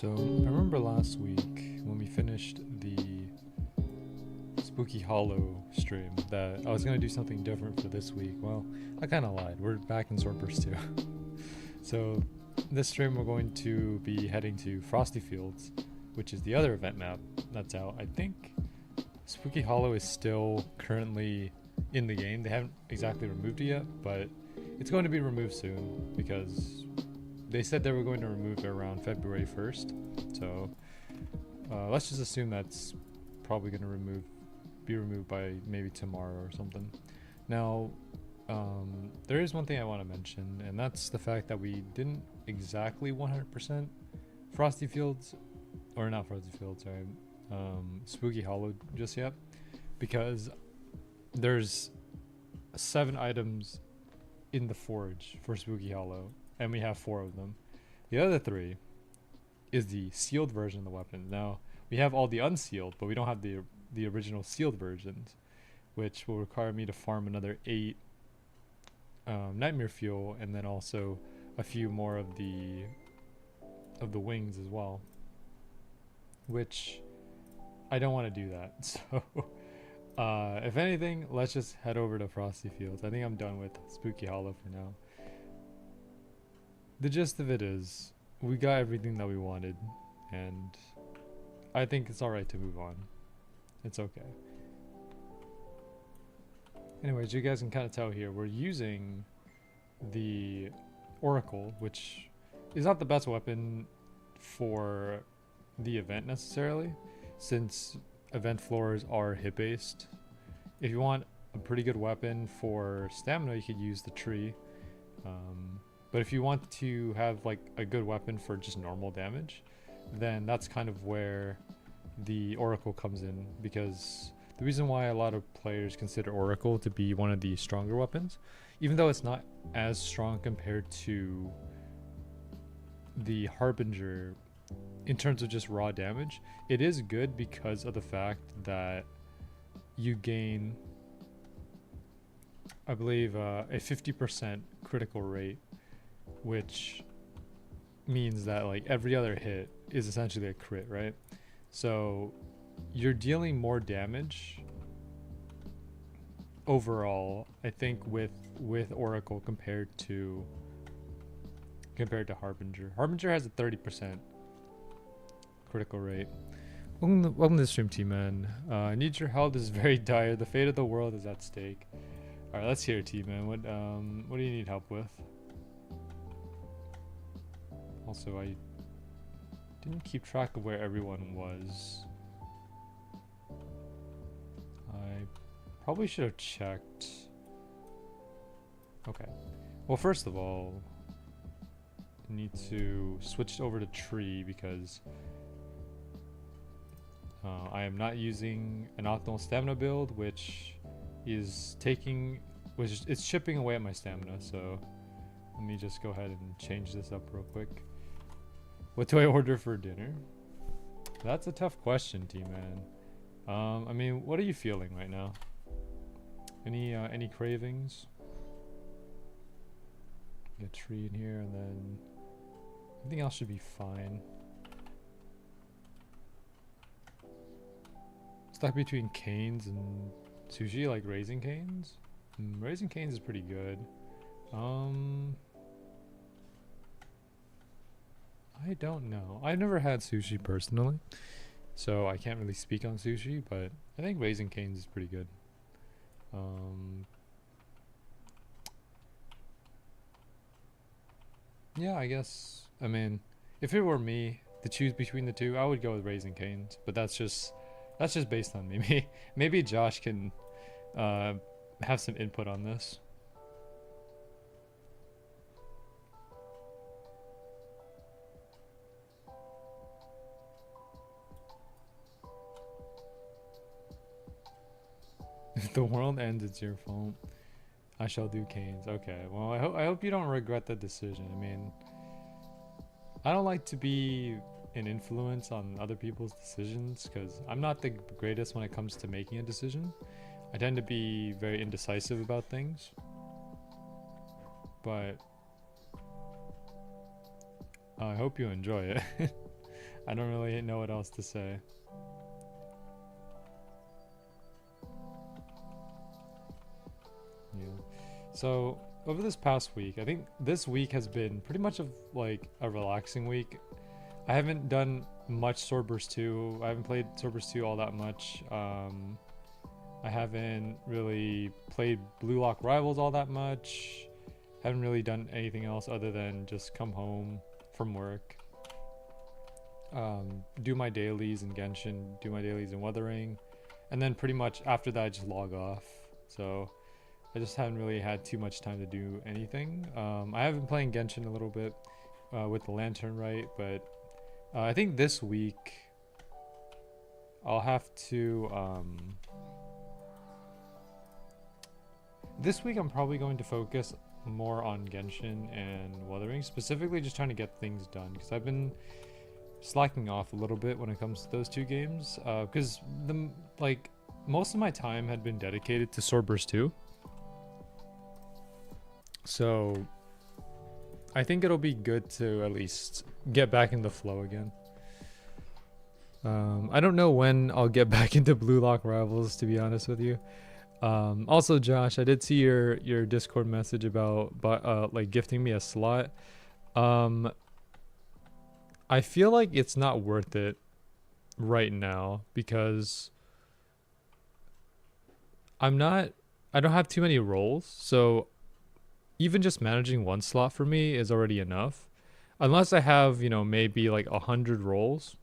So I remember last week when we finished the Spooky Hollow stream that I was going to do something different for this week. Well, I kind of lied. We're back in Swordburst 2. So this stream we're going to be heading to Frosty Fields, which is the other event map that's out. I think Spooky Hollow is still currently in the game. They haven't exactly removed it yet, but it's going to be removed soon because they said they were going to remove it around February 1st. So let's just assume that's probably going to be removed by maybe tomorrow or something. Now, there is one thing I want to mention, and that's the fact that we didn't exactly 100% Frosty Fields, or not Frosty Fields, sorry, Spooky Hollow just yet, because there's 7 items in the forge for Spooky Hollow, and we have 4 of them. The other 3 is the sealed version of the weapon. Now, we have all the unsealed, but we don't have the original sealed versions, which will require me to farm another 8 nightmare fuel, and then also a few more of the wings as well, which I don't want to do that. So if anything, let's just head over to Frosty Fields. I think I'm done with Spooky Hollow for now. The gist of it is we got everything that we wanted, and I think it's alright to move on. It's okay. Anyways, you guys can kind of tell here we're using the Oracle, which is not the best weapon for the event necessarily, since event floors are hit based. If you want a pretty good weapon for stamina, you could use the tree. But if you want to have like a good weapon for just normal damage, then that's kind of where the Oracle comes in, because the reason why a lot of players consider Oracle to be one of the stronger weapons, even though it's not as strong compared to the Harbinger in terms of just raw damage, it is good because of the fact that you gain, I believe, a 50% critical rate, which means that like every other hit is essentially a crit, right? So you're dealing more damage overall, I think, with Oracle compared to Harbinger. Harbinger has a 30% critical rate. Welcome to the stream, T-Man. I need your help. This is very dire. The fate of the world is at stake. All right, let's hear it, T-Man. What do you need help with? Also, I didn't keep track of where everyone was. I probably should have checked. Okay. Well, first of all, I need to switch over to tree because I am not using an optimal stamina build, which is it's chipping away at my stamina. So let me just go ahead and change this up real quick. What do I order for dinner? That's a tough question, T-Man. I mean, what are you feeling right now? Any cravings? Get a tree in here, and then everything else should be fine. Stuck between canes and sushi, like Raising Canes? Raising Canes is pretty good. I don't know. I've never had sushi personally, so I can't really speak on sushi, but I think Raising Canes is pretty good. Yeah, I guess, I mean, if it were me to choose between the two, I would go with Raising Canes, but that's just based on me. Maybe Josh can have some input on this. If the world ends, it's your fault. I shall do Canes. Okay, well, I hope you don't regret that decision. I mean, I don't like to be an influence on other people's decisions because I'm not the greatest when it comes to making a decision. I tend to be very indecisive about things. But I hope you enjoy it. I don't really know what else to say. Yeah. So over this past week, I think this week has been pretty much of like a relaxing week. I haven't done much Swordburst 2. I haven't played Swordburst 2 all that much. I haven't really played Blue Lock Rivals all that much. Haven't really done anything else other than just come home from work, do my dailies in Genshin, do my dailies in Wuthering, and then pretty much after that I just log off. So I just haven't really had too much time to do anything. I have been playing Genshin a little bit with the Lantern Rite, but I think this week I'll have to this week I'm probably going to focus more on Genshin and Wuthering, specifically just trying to get things done, because I've been slacking off a little bit when it comes to those two games, because most of my time had been dedicated to Swordburst 2. So I think it'll be good to at least get back in the flow again. I don't know when I'll get back into Blue Lock Rivals, to be honest with you. Also, Josh, I did see your Discord message about like gifting me a slot. I feel like it's not worth it right now because I don't have too many roles, so even just managing one slot for me is already enough. Unless I have, maybe like 100 roles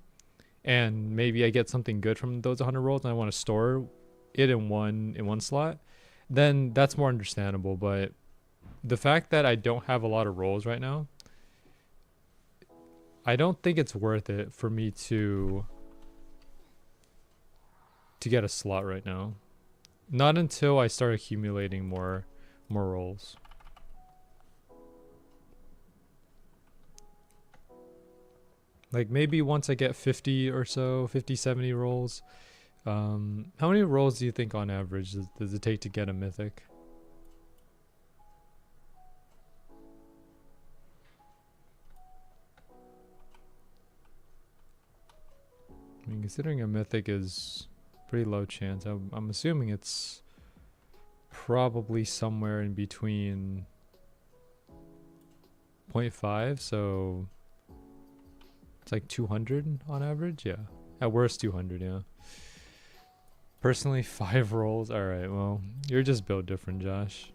and maybe I get something good from those 100 roles and I want to store it in one slot, then that's more understandable. But the fact that I don't have a lot of roles right now, I don't think it's worth it for me to get a slot right now. Not until I start accumulating more roles. Like maybe once I get 50 or so, 50, 70 rolls. How many rolls do you think on average does it take to get a mythic? I mean, considering a mythic is pretty low chance, I'm assuming it's probably somewhere in between 0.5, so it's like 200 on average. Yeah, at worst 200. Yeah. Personally, 5 rolls. All right, well, you're just built different, Josh.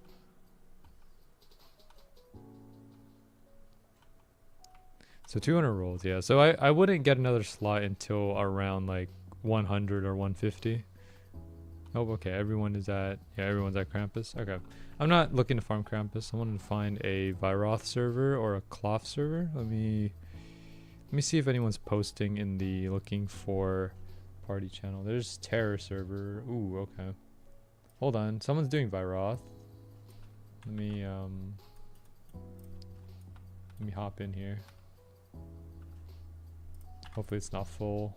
So 200 rolls, yeah. So I wouldn't get another slot until around like 100 or 150. Oh, okay. Everyone's at Krampus. Okay. I'm not looking to farm Krampus. I wanted to find a Viroth server or a Cloth server. Let me see if anyone's posting in the looking for party channel. There's Terror server. Ooh, okay. Hold on. Someone's doing Viroth. Let me hop in here. Hopefully it's not full.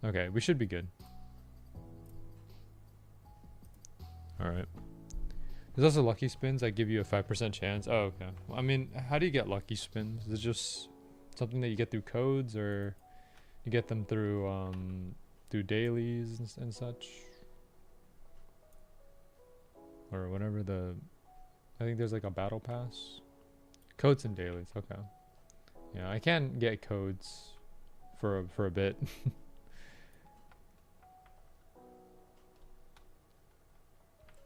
Okay, we should be good. Alright. There's also lucky spins that give you a 5% chance. Oh, okay. Well, I mean, how do you get lucky spins? Is it just something that you get through codes, or you get them through dailies and such? Or whatever I think there's like a battle pass. Codes and dailies, okay. Yeah, I can't get codes for a bit.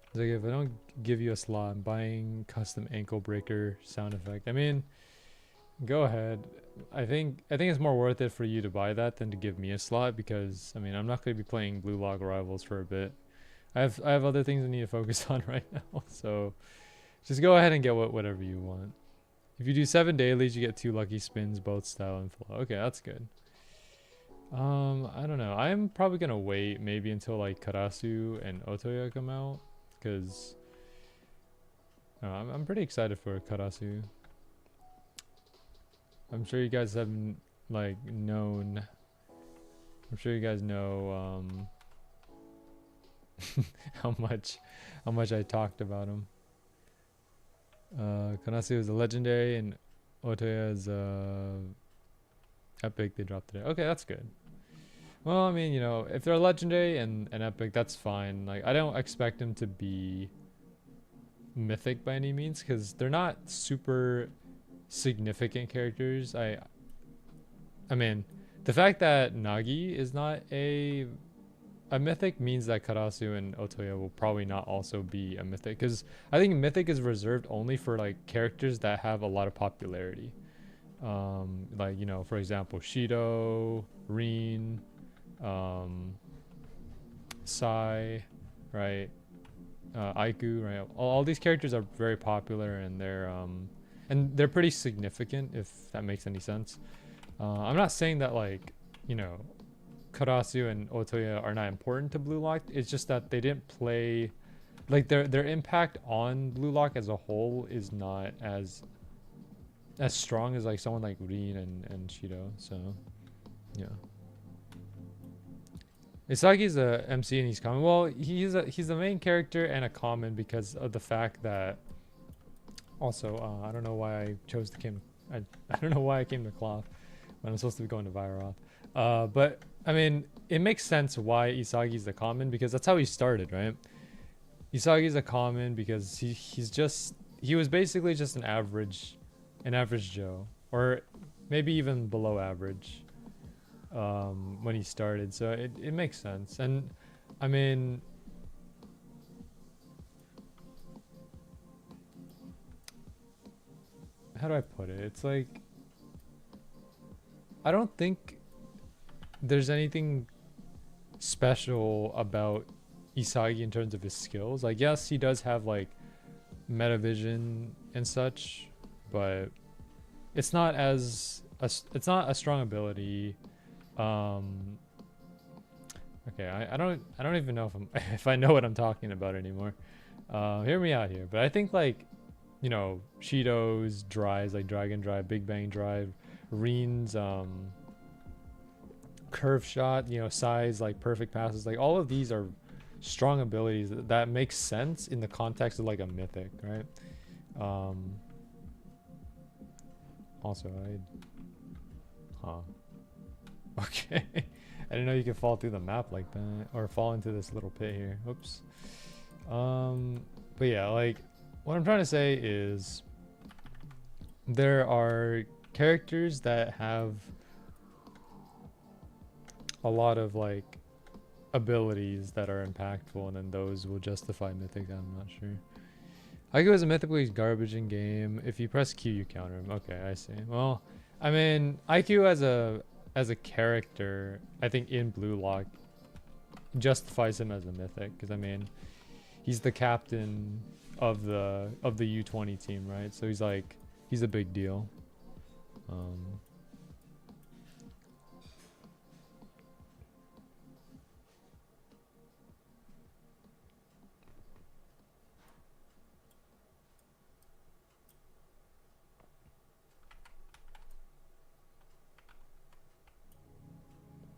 It's like, if I don't give you a slot, I'm buying custom ankle breaker sound effect. I mean, go ahead. I think it's more worth it for you to buy that than to give me a slot, because I mean, I'm not going to be playing Blue Lock Rivals for a bit. I have other things I need to focus on right now. So just go ahead and get whatever you want. If you do 7 dailies, you get 2 lucky spins, both style and flow. Okay, that's good. I don't know. I'm probably gonna wait maybe until like Karasu and Otoya come out, because I'm pretty excited for Karasu. I'm sure you guys haven't like known. I'm sure you guys know how much I talked about him. Karasu is a legendary and Otoya is Epic they dropped today. Okay, that's good. Well, I mean, you know, if they're legendary and epic, that's fine. Like, I don't expect them to be mythic by any means because they're not super significant characters. I mean, the fact that Nagi is not a mythic means that Karasu and Otoya will probably not also be a mythic because I think mythic is reserved only for like characters that have a lot of popularity. Like, you know, for example, Shido, Reen, Sai, right? Aiku, right? All these characters are very popular and they're pretty significant if that makes any sense. I'm not saying that like, you know, Karasu and Otoya are not important to Blue Lock. It's just that they didn't play, like their impact on Blue Lock as a whole is not as strong as like someone like Rin and Shido. So yeah. Isagi's a MC and he's common. Well, he's the main character and a common because of the fact that also I don't know why I chose to I don't know why I came to Cloth when I'm supposed to be going to Viroth. But I mean, it makes sense why Isagi's the common because that's how he started, right? Isagi's a common because he was basically just an average Joe, or maybe even below average when he started. So it makes sense. And I mean, how do I put it? It's like, I don't think there's anything special about Isagi in terms of his skills. Like, yes, he does have like metavision and such, but it's not it's not a strong ability. Okay, I don't even know if I know what I'm talking about anymore. Hear me out here. But I think like, you know, Shido's drives like Dragon Drive, Big Bang Drive, Reen's curve shot, you know, size, like perfect passes, like all of these are strong abilities that make sense in the context of like a mythic, right? Also, okay. I didn't know you could fall through the map like that, or fall into this little pit here. Oops. But yeah, like what I'm trying to say is there are characters that have a lot of like abilities that are impactful, and then those will justify mythic. I'm not sure. Aiku is a mythically garbage in game. If you press Q, you counter him. Okay, I see. Well, I mean, IQ as a character, I think in Blue Lock justifies him as a mythic because I mean, he's the captain of the U20 team, right? So he's a big deal.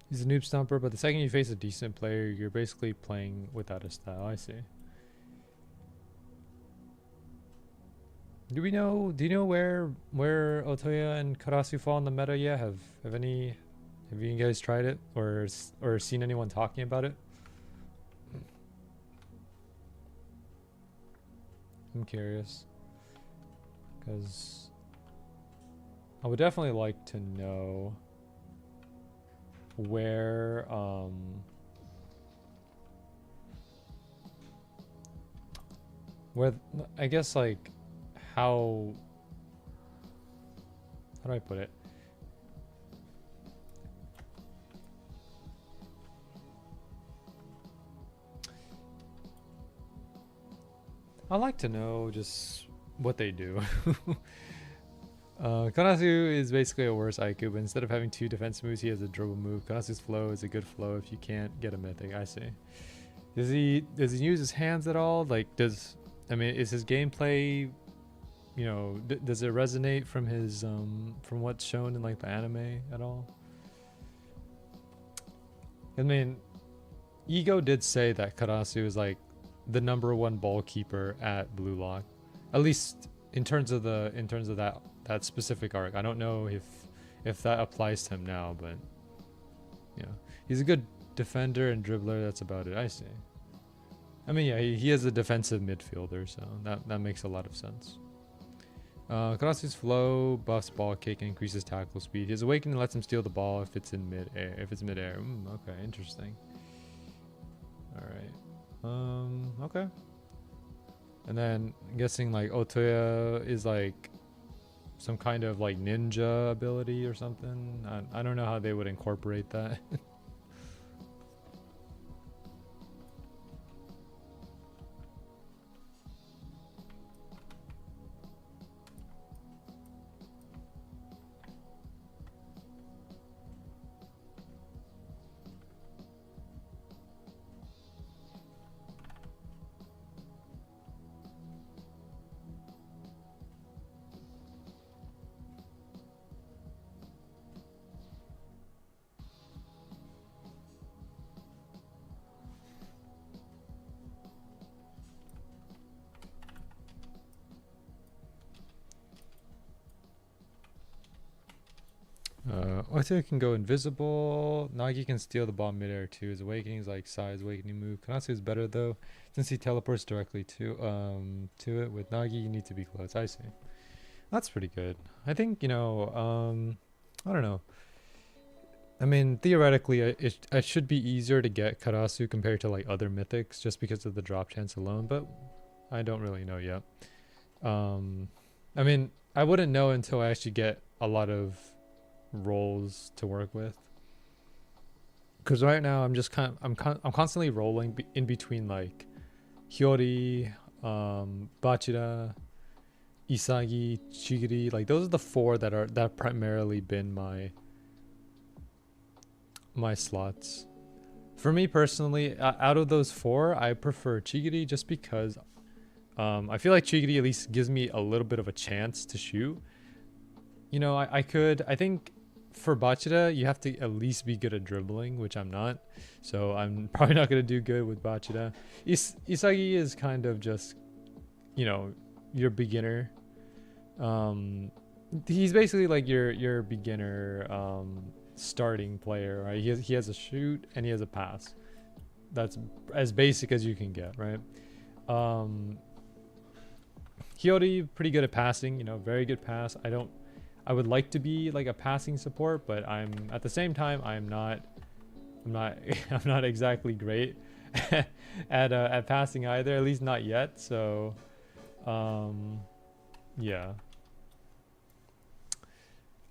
He's a noob stomper, but the second you face a decent player, you're basically playing without a style. I see. Do you know where Otoya and Karasu fall in the meta yet? Have you guys tried it or seen anyone talking about it? I'm curious, because I would definitely like to know where I guess like how do I put it? I'd like to know just what they do. Kanasu is basically a worse IQ, but instead of having 2 defense moves, he has a dribble move. Kanasu's flow is a good flow if you can't get a mythic. I see. Does he use his hands at all? Like, is his gameplay, you know, does it resonate from his from what's shown in like the anime at all? I mean, Ego did say that Karasu is like the #1 ball keeper at Blue Lock, at least in terms of that specific arc. I don't know if that applies to him now, but yeah, he's a good defender and dribbler. That's about it. I see. I mean, yeah, he is a defensive midfielder, so that makes a lot of sense. Karasu's flow buffs ball kick and increases tackle speed. His awakening lets him steal the ball if it's in mid-air. Okay, interesting. All right. Okay. And then I'm guessing like Otoya is like some kind of like ninja ability or something. I don't know how they would incorporate that. Otoya can go invisible. Nagi can steal the ball midair too. His awakening is like Sai's awakening move. Kanatsu is better though, since he teleports directly to it. With Nagi, you need to be close. I see. That's pretty good. I think, I don't know. I mean, theoretically, it should be easier to get Karasu compared to like other mythics just because of the drop chance alone, but I don't really know yet. I mean, I wouldn't know until I actually get a lot of roles to work with. Because right now I'm just I'm constantly rolling in between like Hyori, Bachira, Isagi, Chigiri. Like those are the four that primarily been my slots. For me personally, out of those four, I prefer Chigiri just because I feel like Chigiri at least gives me a little bit of a chance to shoot. I think for Bachira, you have to at least be good at dribbling, which I'm not. So I'm probably not going to do good with Bachira. Isagi is kind of just, your beginner. He's basically like your beginner starting player, right? He has a shoot and he has a pass. That's as basic as you can get, right? Hyori, pretty good at passing, very good pass. I would like to be like a passing support, but I'm at the same time I'm not exactly great at passing either, at least not yet. So yeah.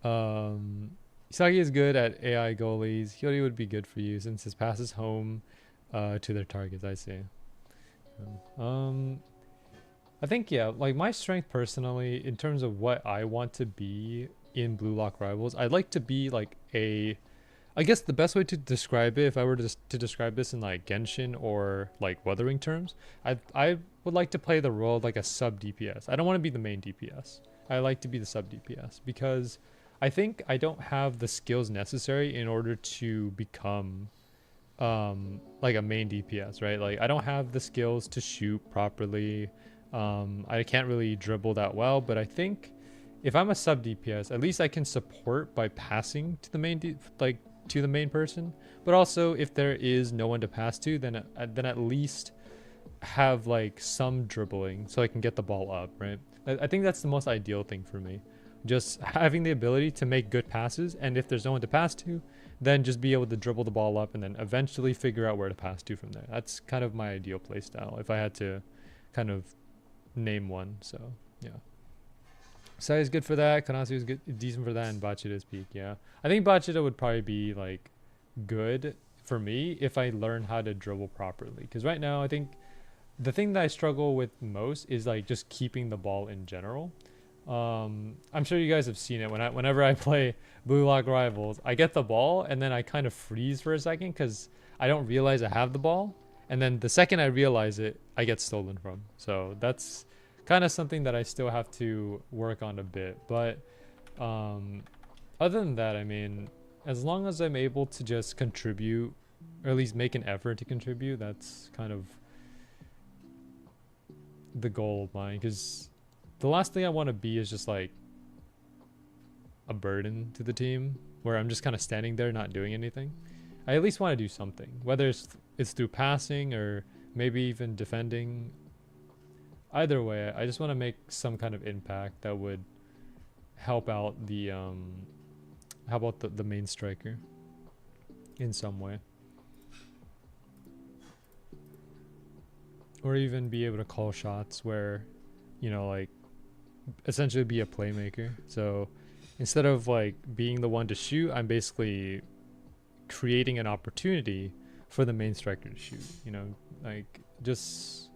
Isagi is good at AI goalies. Hyori would be good for you since his passes home to their targets. I see. I think, yeah, like my strength personally, in terms of what I want to be in Blue Lock Rivals, I'd like to be like I guess the best way to describe it, if I were to describe this in like Genshin or like Wuthering terms, I would like to play the role of like a sub DPS. I don't want to be the main DPS. I like to be the sub DPS because I think I don't have the skills necessary in order to become like a main DPS, right? Like I don't have the skills to shoot properly. I can't really dribble that well, but I think if I'm a sub DPS, at least I can support by passing to the main to the main person. But also, if there is no one to pass to, then at least have like some dribbling so I can get the ball up, right? I think that's the most ideal thing for me. Just having the ability to make good passes, and if there's no one to pass to, then just be able to dribble the ball up and then eventually figure out where to pass to from there. That's kind of my ideal play style if I had to kind of name one. So yeah, Sai is good for that. Kanasu is good, decent for that, and Bachida is peak. Yeah, I think Bachida would probably be like good for me if I learn how to dribble properly, because right now I think the thing that I struggle with most is like just keeping the ball in general. I'm sure you guys have seen it whenever I play Blue Lock Rivals, I get the ball and then I kind of freeze for a second because I don't realize I have the ball, and then the second I realize it, I get stolen from. So that's kind of something that I still have to work on a bit. But other than that, I mean, as long as I'm able to just contribute, or at least make an effort to contribute, that's kind of the goal of mine. Because the last thing I want to be is just like a burden to the team where I'm just kind of standing there not doing anything. I at least want to do something, whether it's through passing or maybe even defending. Either way, I just want to make some kind of impact that would help out the how about the main striker in some way, or even be able to call shots where, you know, like essentially be a playmaker. So instead of like being the one to shoot, I'm basically creating an opportunity for the main striker to shoot, you know, like just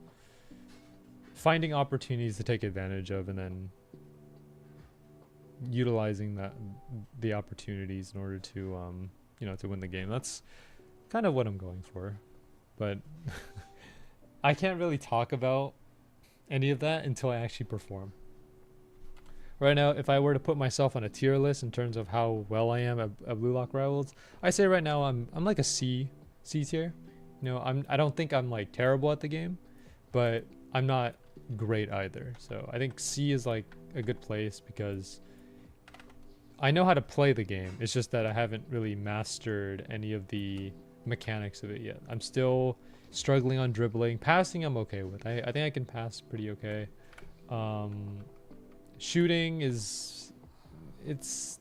finding opportunities to take advantage of and then utilizing the opportunities in order to you know, to win the game. That's kind of what I'm going for, but I can't really talk about any of that until I actually perform. Right now, if I were to put myself on a tier list in terms of how well I am at Blue Lock Rivals, I say right now I'm like a C tier. You know, I don't think I'm like terrible at the game, but I'm not great either. So I think C is like a good place because I know how to play the game. It's just that I haven't really mastered any of the mechanics of it yet. I'm still struggling on dribbling. Passing I'm okay with. I think I can pass pretty okay. Shooting is it's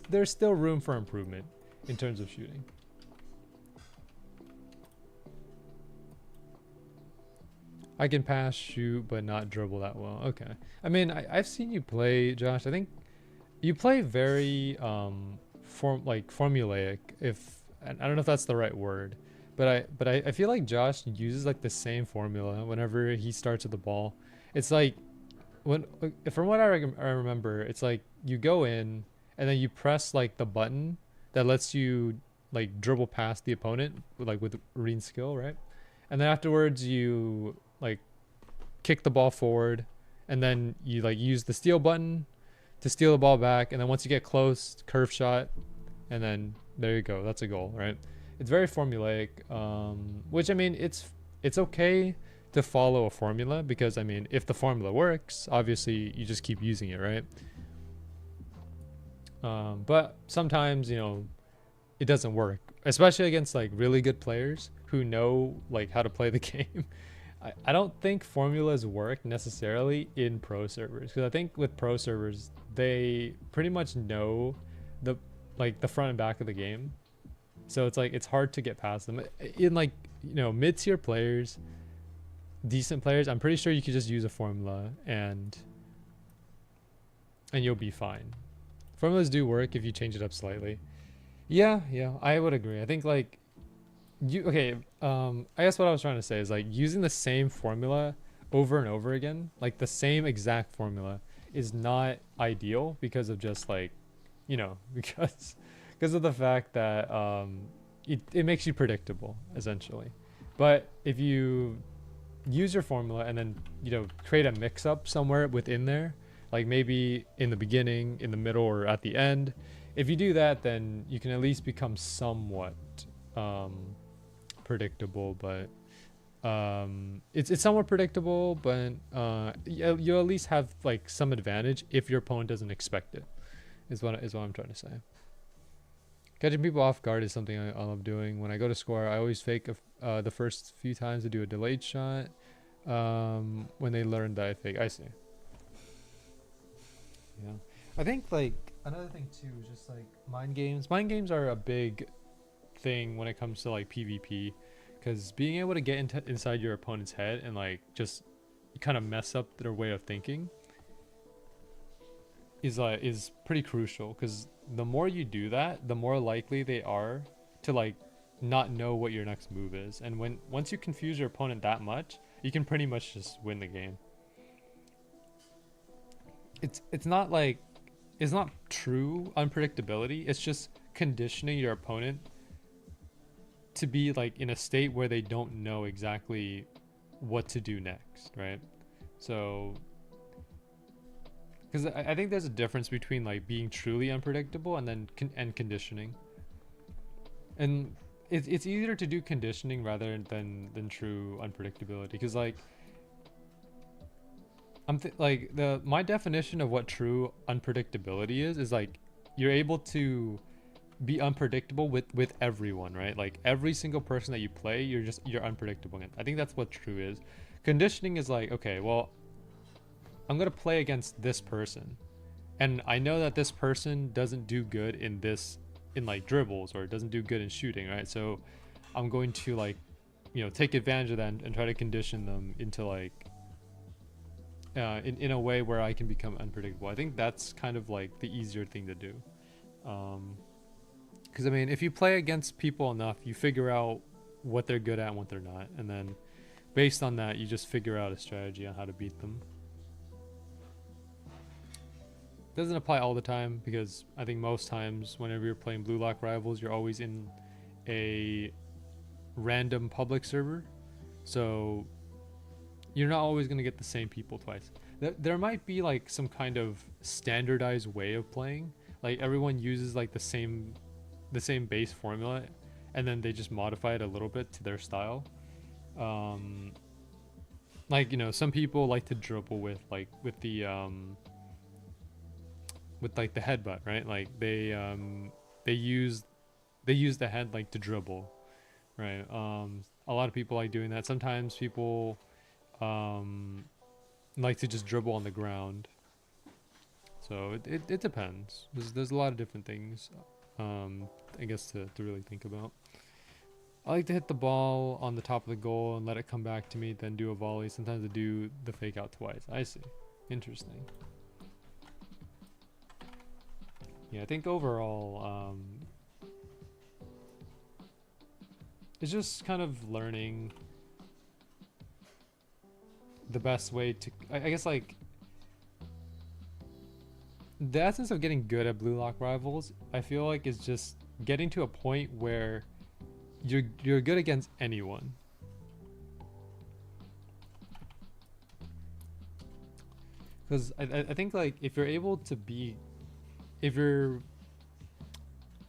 there's still room for improvement in terms of shooting. I can pass, shoot, but not dribble that well. Okay. I mean, I've seen you play, Josh. I think you play very formulaic. I don't know if that's the right word, but I feel like Josh uses like the same formula whenever he starts with the ball. It's like from what I remember, it's like you go in and then you press like the button that lets you like dribble past the opponent with reading skill, right? And then afterwards you like kick the ball forward, and then you like use the steal button to steal the ball back, and then once you get close, curve shot, and then there you go. That's a goal, right? It's very formulaic, which I mean, it's okay to follow a formula because I mean, if the formula works, obviously you just keep using it, right? But sometimes, you know, it doesn't work, especially against like really good players who know like how to play the game. I don't think formulas work necessarily in pro servers, because I think with pro servers they pretty much know the front and back of the game, so it's like it's hard to get past them. In like, you know, mid-tier players, decent players, I'm pretty sure you could just use a formula and you'll be fine. Formulas do work if you change it up slightly. Yeah, I would agree. I think like I guess what I was trying to say is like using the same formula over and over again, like the same exact formula, is not ideal because of just like, you know, because of the fact that it makes you predictable essentially. But if you use your formula and then, you know, create a mix up somewhere within there, like maybe in the beginning, in the middle, or at the end, if you do that, then you can at least become somewhat predictable. But it's somewhat predictable, but you'll at least have like some advantage if your opponent doesn't expect it, is what I'm trying to say. Catching people off guard is something I love doing. When I go to score, I always fake the first few times to do a delayed shot. When they learn that I fake, I see. Yeah, I think like another thing too is just like mind games. Mind games are a big thing when it comes to like PvP, because being able to get inside your opponent's head and like just kind of mess up their way of thinking is pretty crucial, because the more you do that, the more likely they are to like not know what your next move is. And once you confuse your opponent that much, you can pretty much just win the game. It's not true unpredictability. It's just conditioning your opponent to be like in a state where they don't know exactly what to do next, right? So, because I think there's a difference between like being truly unpredictable and then conditioning. And it's easier to do conditioning rather than true unpredictability, because like like my definition of what true unpredictability is like you're able to be unpredictable with everyone, right? Like every single person that you play, you're unpredictable against. I think that's what true is. Conditioning is like, okay, well, I'm gonna play against this person, and I know that this person doesn't do good in like dribbles, or doesn't do good in shooting, right? So I'm going to like, take advantage of that and try to condition them into like in a way where I can become unpredictable. I think that's kind of like the easier thing to do. Because I mean, if you play against people enough, you figure out what they're good at and what they're not, and then based on that, you just figure out a strategy on how to beat them. Doesn't apply all the time, because I think most times whenever you're playing Blue Lock Rivals, you're always in a random public server, so you're not always going to get the same people twice. There might be like some kind of standardized way of playing, like everyone uses like the same base formula, and then they just modify it a little bit to their style. Like some people like to dribble with the headbutt, right? Like they use the head like to dribble, right? A lot of people like doing that. Sometimes people like to just dribble on the ground. So it depends. There's a lot of different things, I guess to really think about. I like to hit the ball on the top of the goal and let it come back to me, then do a volley. Sometimes I do the fake out twice. I see. Interesting. Yeah, I think overall, it's just kind of learning the best way to, I guess, like, the essence of getting good at Blue Lock Rivals, I feel like, is just getting to a point where you're good against anyone. Because I think, like, if you're able to be, if you're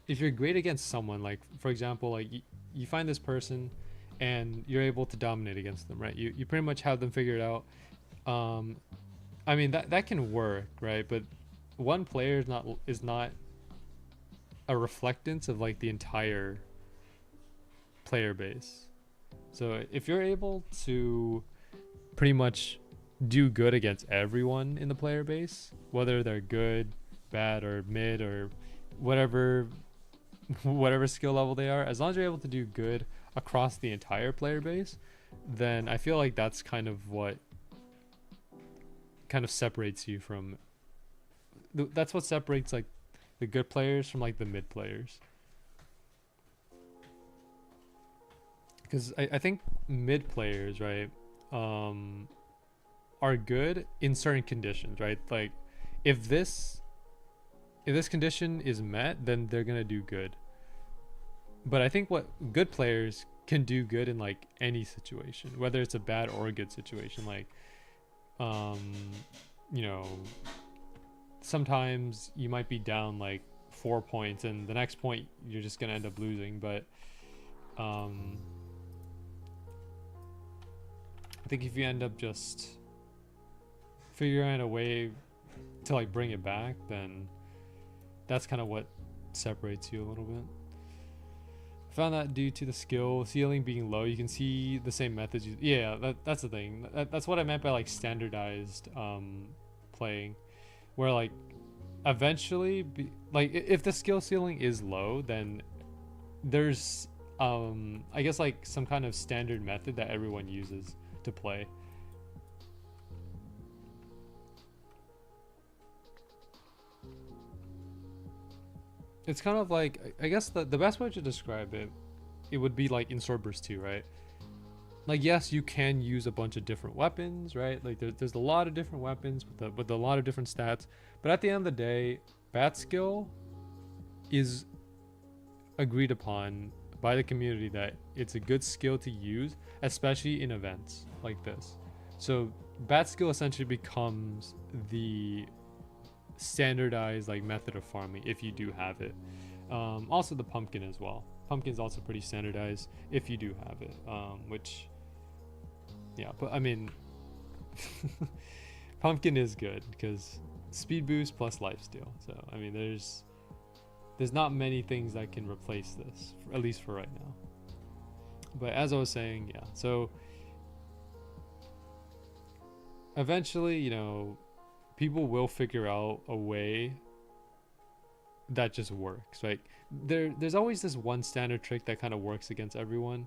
great against someone, like, for example, like, you find this person and you're able to dominate against them, right? You pretty much have them figured out. I mean, that can work, right? But one player is not a reflectance of like the entire player base. So if you're able to pretty much do good against everyone in the player base, whether they're good, bad, or mid, or whatever skill level they are, as long as you're able to do good across the entire player base, then I feel like that's kind of what kind of separates you from, that's what separates like the good players from like the mid players. Because I think mid players, right, are good in certain conditions, right? Like if this condition is met, then they're gonna do good. But I think what good players can do good in like any situation, whether it's a bad or a good situation. Like, sometimes you might be down like 4 points, and the next point you're just gonna end up losing. But I think if you end up just figuring out a way to like bring it back, then that's kind of what separates you a little bit. I found that due to the skill ceiling being low, you can see the same methods. That's the thing. That's what I meant by like standardized playing, where like eventually, like if the skill ceiling is low, then there's I guess like some kind of standard method that everyone uses to play. It's kind of like, I guess the best way to describe it would be like in Swordburst 2, right? Like, yes, you can use a bunch of different weapons, right? Like there's a lot of different weapons with a lot of different stats, but at the end of the day, bat skill is agreed upon by the community that it's a good skill to use, especially in events like this. So bat skill essentially becomes the standardized like method of farming if you do have it. Also the pumpkin as well. Pumpkin's also pretty standardized if you do have it. Which, yeah, but I mean, Pumpkin is good because speed boost plus lifesteal. So I mean, there's not many things that can replace this, at least for right now. But as I was saying, yeah. So eventually, you know, people will figure out a way that just works. Like there's always this one standard trick that kind of works against everyone.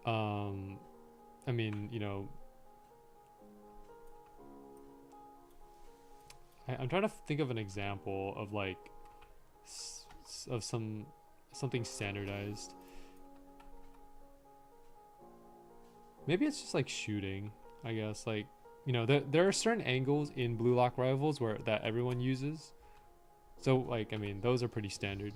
I mean, you know, I'm trying to think of an example of like of something standardized. Maybe it's just like shooting, I guess. Like, you know, there are certain angles in Blue Lock Rivals where that everyone uses. So like, I mean, those are pretty standard.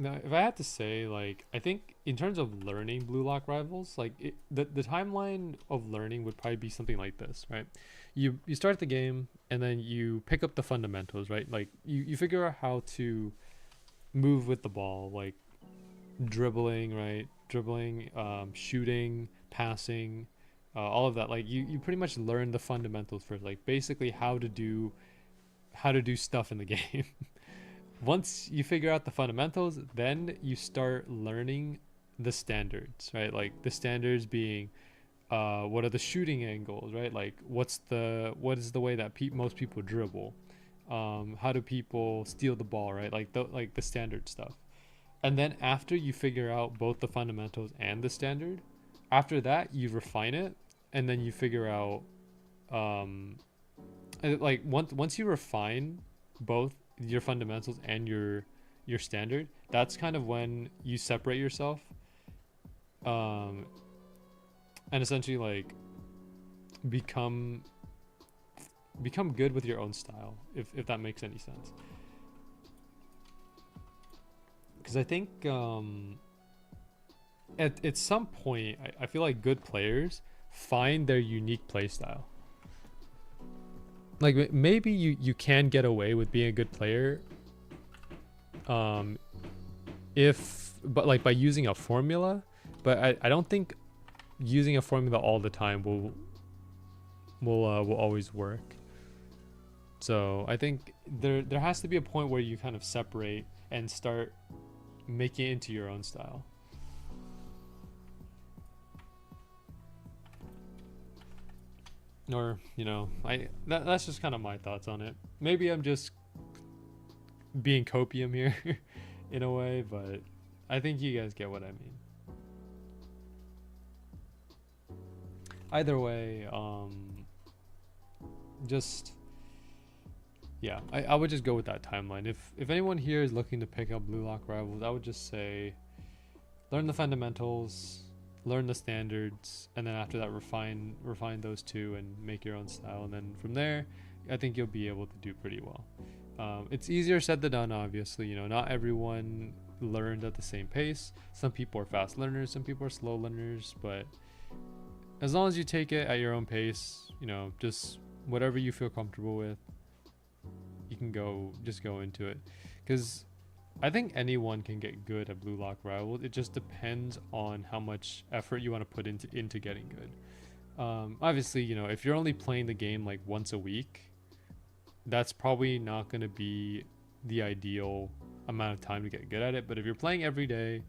Now, if I had to say, like, I think in terms of learning Blue Lock Rivals, like the timeline of learning would probably be something like this, right? You start the game and then you pick up the fundamentals, right? Like you figure out how to move with the ball, like dribbling, right? Dribbling, shooting, passing, all of that. Like you pretty much learn the fundamentals first, like basically how to do stuff in the game. Once you figure out the fundamentals, then you start learning the standards, right? Like the standards being what are the shooting angles, right? Like what is the way that most people dribble? How do people steal the ball, right? Like the standard stuff. And then after you figure out both the fundamentals and the standard, after that you refine it, and then you figure out like once you refine both your fundamentals and your standard, that's kind of when you separate yourself and essentially like become good with your own style, if that makes any sense. Because I think at some point I feel like good players find their unique play style. Like maybe you can get away with being a good player but like by using a formula, but I don't think using a formula all the time will always work. So I think there has to be a point where you kind of separate and start making it into your own style. Or, you know, that's just kind of my thoughts on it. Maybe I'm just being copium here in a way, but I think you guys get what I mean. Either way, just yeah, I would just go with that timeline. If anyone here is looking to pick up Blue Lock Rivals, I would just say learn the fundamentals, learn the standards, and then after that refine those two and make your own style, and then from there I think you'll be able to do pretty well. It's easier said than done, obviously. You know, not everyone learns at the same pace. Some people are fast learners, some people are slow learners, but as long as you take it at your own pace, you know, just whatever you feel comfortable with, you can go into it. Because I think anyone can get good at Blue Lock Rivals. It just depends on how much effort you want to put into getting good. Obviously, you know, if you're only playing the game like once a week, that's probably not going to be the ideal amount of time to get good at it. But if you're playing every day,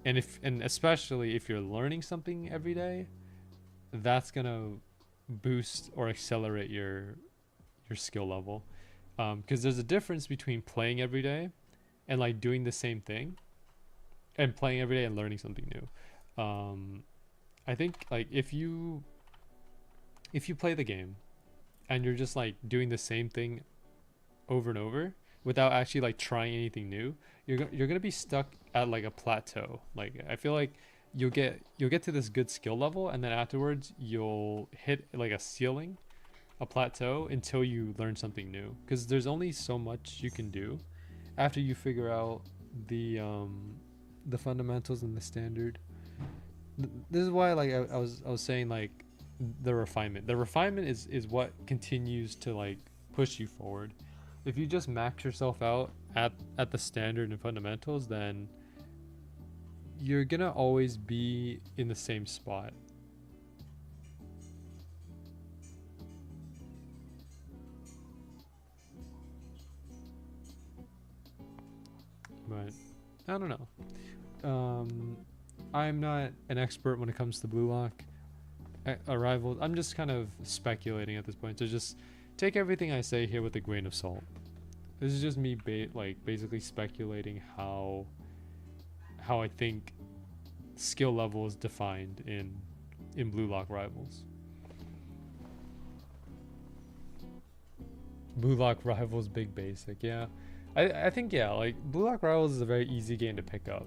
and especially if you're learning something every day, that's going to boost or accelerate your skill level. Because there's a difference between playing every day and like doing the same thing and playing every day and learning something new. I think like if you play the game and you're just like doing the same thing over and over without actually like trying anything new, you're gonna be stuck at like a plateau. Like I feel like you'll get to this good skill level, and then afterwards you'll hit like a ceiling, a plateau, until you learn something new, because there's only so much you can do after you figure out the fundamentals and the standard. This is why like I was saying like the refinement is what continues to like push you forward. If you just max yourself out at the standard and fundamentals, then you're gonna always be in the same spot. But I don't know. I'm not an expert when it comes to Blue Lock Arrival. I'm just kind of speculating at this point. So just take everything I say here with a grain of salt. This is just me basically speculating how I think skill level is defined in Blue Lock Rivals. Blue Lock Rivals Big Basic, yeah. I think, yeah, like Blue Lock Rivals is a very easy game to pick up.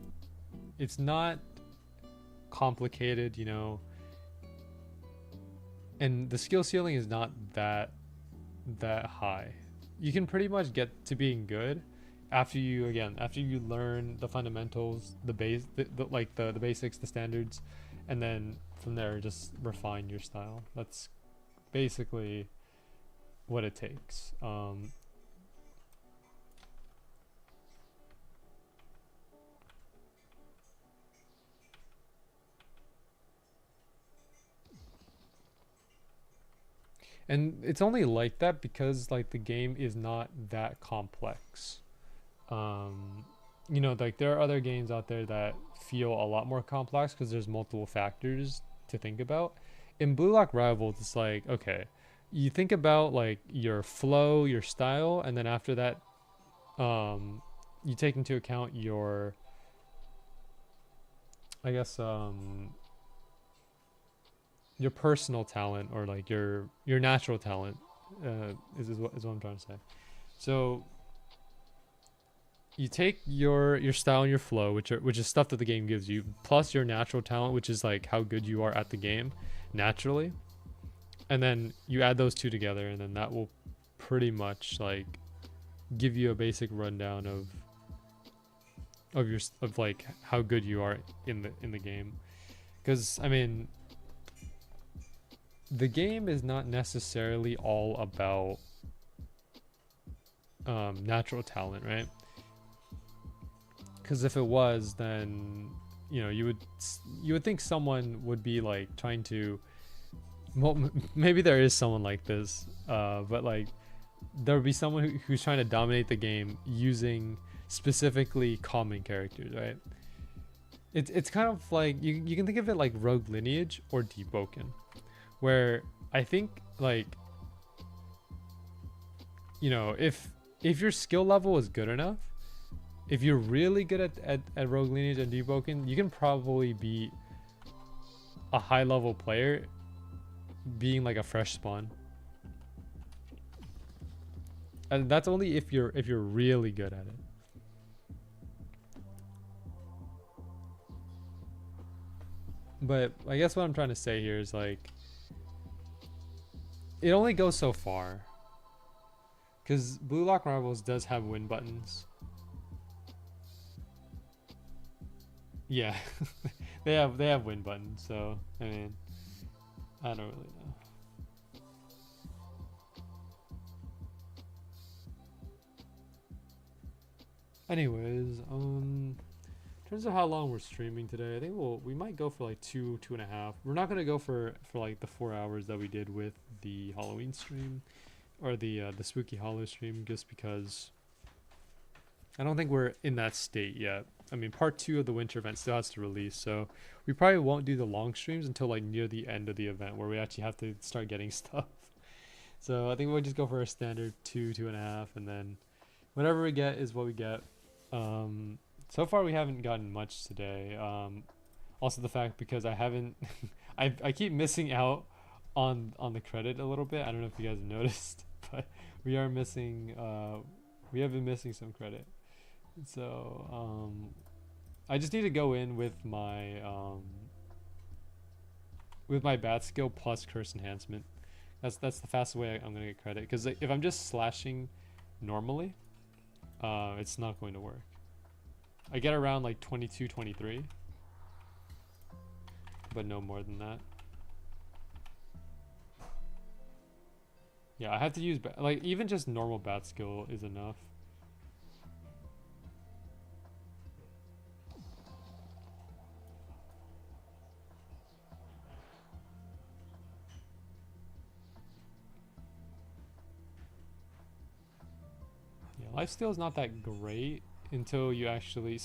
It's not complicated, you know, and the skill ceiling is not that high. You can pretty much get to being good after you learn the fundamentals, the basics, the standards, and then from there just refine your style. That's basically what it takes. And it's only like that because like the game is not that complex. You know, like there are other games out there that feel a lot more complex because there's multiple factors to think about. In Blue Lock Rivals, it's like, okay, you think about like your flow, your style, and then after that, you take into account your, I guess, your personal talent or like your natural talent is what I'm trying to say. So you take your style and your flow, which is stuff that the game gives you, plus your natural talent, which is like how good you are at the game naturally, and then you add those two together, and then that will pretty much like give you a basic rundown of like how good you are in the game. Because I mean, the game is not necessarily all about natural talent, right? Because if it was, then you know you would think someone would be like trying to, well, maybe there is someone like this, but like there would be someone who's trying to dominate the game using specifically common characters, right? It's kind of like you can think of it like Rogue Lineage or Deep Woken, where I think like, you know, if your skill level is good enough, if you're really good at Rogue Lineage and Deep Woken, you can probably beat a high level player being like a fresh spawn. And that's only if you're really good at it. But I guess what I'm trying to say here is like, it only goes so far. Because Blue Lock Rivals does have win buttons. Yeah, they have win buttons. So I mean, I don't really know. Anyways, in terms of how long we're streaming today, I think we might go for like 2.5. We're not gonna go for like the 4 hours that we did with the Halloween stream, or the Spooky Hollow stream, just because I don't think we're in that state yet. I mean, part 2 of the winter event still has to release, so we probably won't do the long streams until like near the end of the event, where we actually have to start getting stuff. So I think we'll just go for a standard 2.5, and then whatever we get is what we get. So far we haven't gotten much today. Also the fact, because I haven't I keep missing out on the credit a little bit. I don't know if you guys have noticed, but we are missing we have been missing some credit. So I just need to go in with my bat skill plus curse enhancement. That's the fastest way I'm gonna get credit, because if I'm just slashing normally, it's not going to work. I get around like 22, 23, but no more than that. Yeah, I have to use like even just normal bat skill is enough. lifesteal is not that great until you actually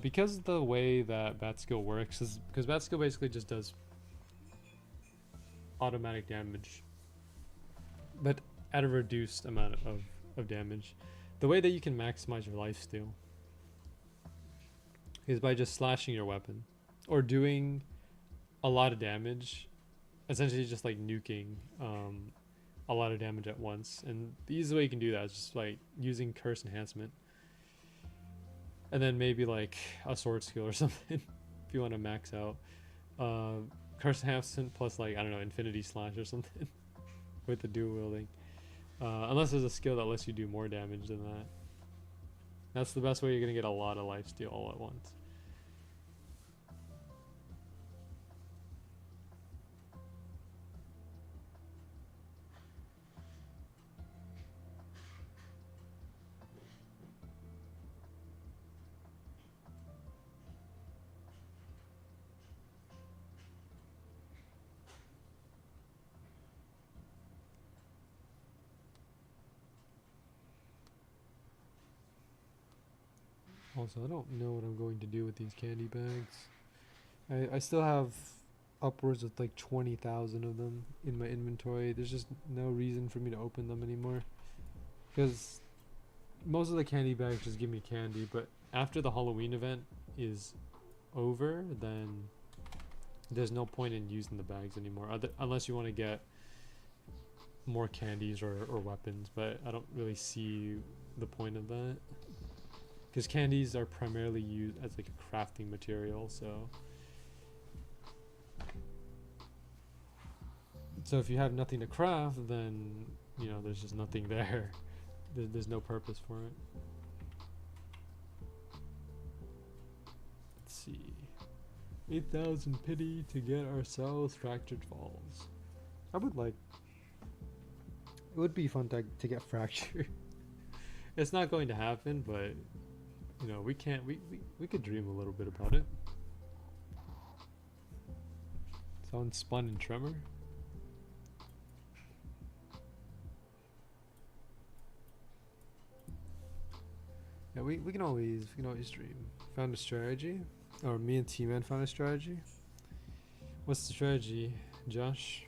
because the way that bat skill works is because bat skill basically just does automatic damage, but at a reduced amount of damage. The way that you can maximize your lifesteal is by just slashing your weapon or doing a lot of damage, essentially just like nuking a lot of damage at once. And the easiest way you can do that is just like using curse enhancement, and then maybe like a sword skill or something if you want to max out curse enhancement plus like, I don't know, infinity slash or something with the dual wielding, unless there's a skill that lets you do more damage than that. That's the best way you're gonna get a lot of lifesteal all at once. Also, I don't know what I'm going to do with these candy bags. I still have upwards of like 20,000 of them in my inventory. There's just no reason for me to open them anymore, because most of the candy bags just give me candy, but after the Halloween event is over, then there's no point in using the bags anymore, unless you want to get more candies or weapons, but I don't really see the point of that, because candies are primarily used as like a crafting material. So if you have nothing to craft, then you know there's just nothing there. There's no purpose for it. Let's see, 8,000 pity to get ourselves Fractured Falls. I would like. It would be fun to get Fractured. It's not going to happen, but you know, we could dream a little bit about it. Someone spun in Tremor. Yeah, we can always dream. Found a strategy, or me and T-Man found a strategy. What's the strategy, Josh?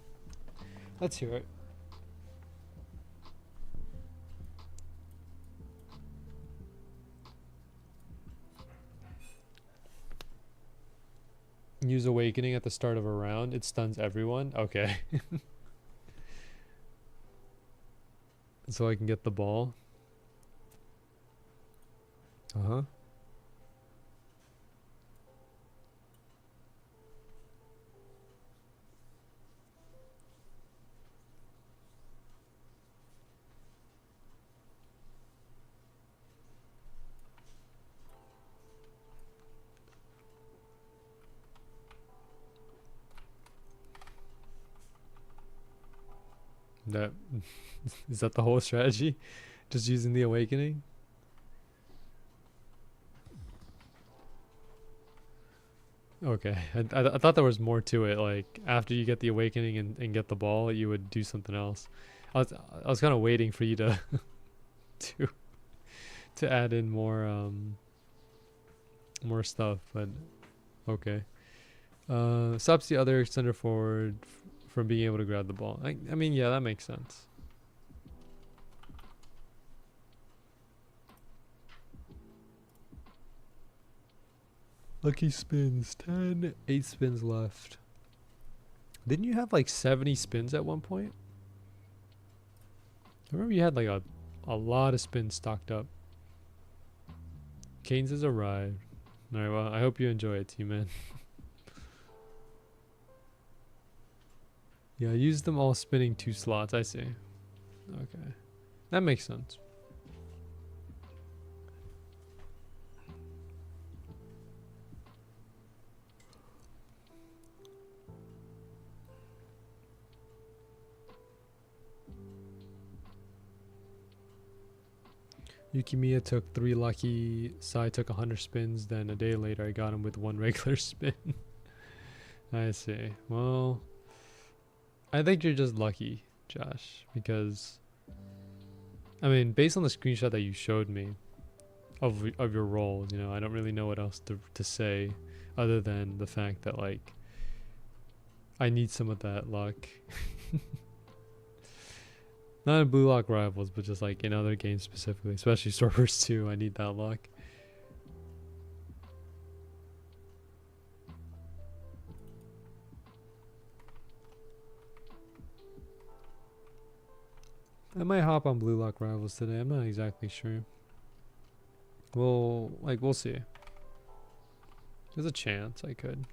Let's hear it. Use Awakening at the start of a round. It stuns everyone. Okay. So I can get the ball. Uh-huh. That is that the whole strategy? Just using the Awakening? Okay, I thought there was more to it. Like after you get the Awakening and get the ball, you would do something else. I was kind of waiting for you to to add in more stuff, but okay. Stops the other center forward from being able to grab the ball. I mean, yeah, that makes sense. Lucky spins, 10, 8 spins left. Didn't you have like 70 spins at one point? I remember you had like a lot of spins stocked up. Keynes has arrived. Alright, well, I hope you enjoy it, T-Man. Yeah, I used them all spinning 2 slots, I see. Okay. That makes sense. Yukimiya took 3 lucky, Sai took 100 spins, then a day later I got him with 1 regular spin. I see. Well, I think you're just lucky, Josh, because I mean, based on the screenshot that you showed me of your role, you know, I don't really know what else to say other than the fact that like I need some of that luck. Not in Blue Lock Rivals, but just like in other games specifically, especially Swordburst 2, I need that luck. I might hop on Blue Lock Rivals today. I'm not exactly sure. We'll see. There's a chance I could.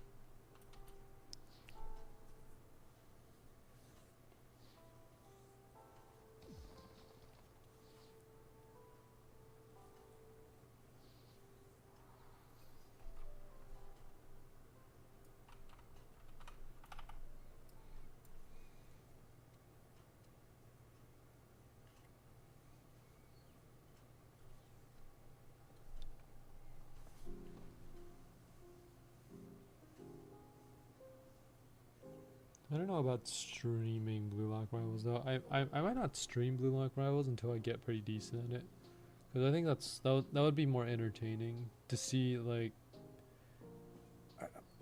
I don't know about streaming Blue Lock Rivals though. I might not stream Blue Lock Rivals until I get pretty decent at it, because I think that would be more entertaining to see, like,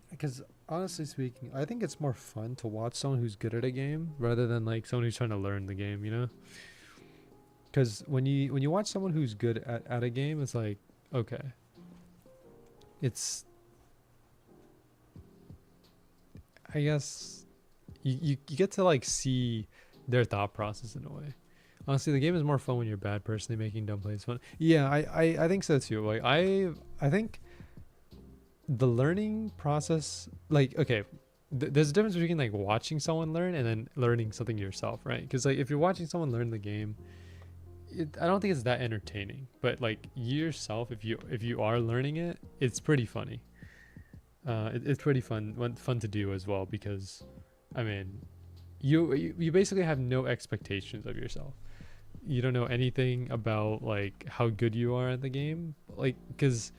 because honestly speaking, I think it's more fun to watch someone who's good at a game rather than like someone who's trying to learn the game, you know? Because when you watch someone who's good at a game, it's like, okay, it's, I guess you get to like see their thought process in a way. Honestly, the game is more fun when you're a bad personally making dumb plays fun. Yeah, I think so too. Like I think the learning process, like, okay, there's a difference between like watching someone learn and then learning something yourself, right? Because like if you're watching someone learn the game, I don't think it's that entertaining. But like you yourself, if you are learning it, it's pretty funny. It's pretty fun to do as well, because I mean, you basically have no expectations of yourself. You don't know anything about like how good you are at the game, like, because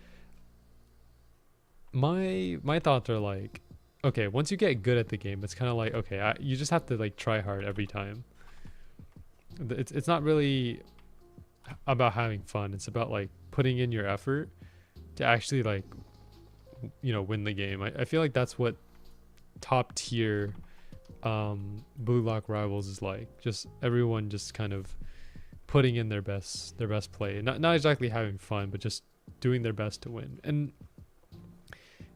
my thoughts are like, okay, once you get good at the game, it's kind of like, okay, you just have to like try hard every time. It's not really about having fun. It's about like putting in your effort to actually like, you know, win the game. I feel like that's what top tier Blue Lock Rivals is like. Just everyone just kind of putting in their best play. Not exactly having fun, but just doing their best to win. And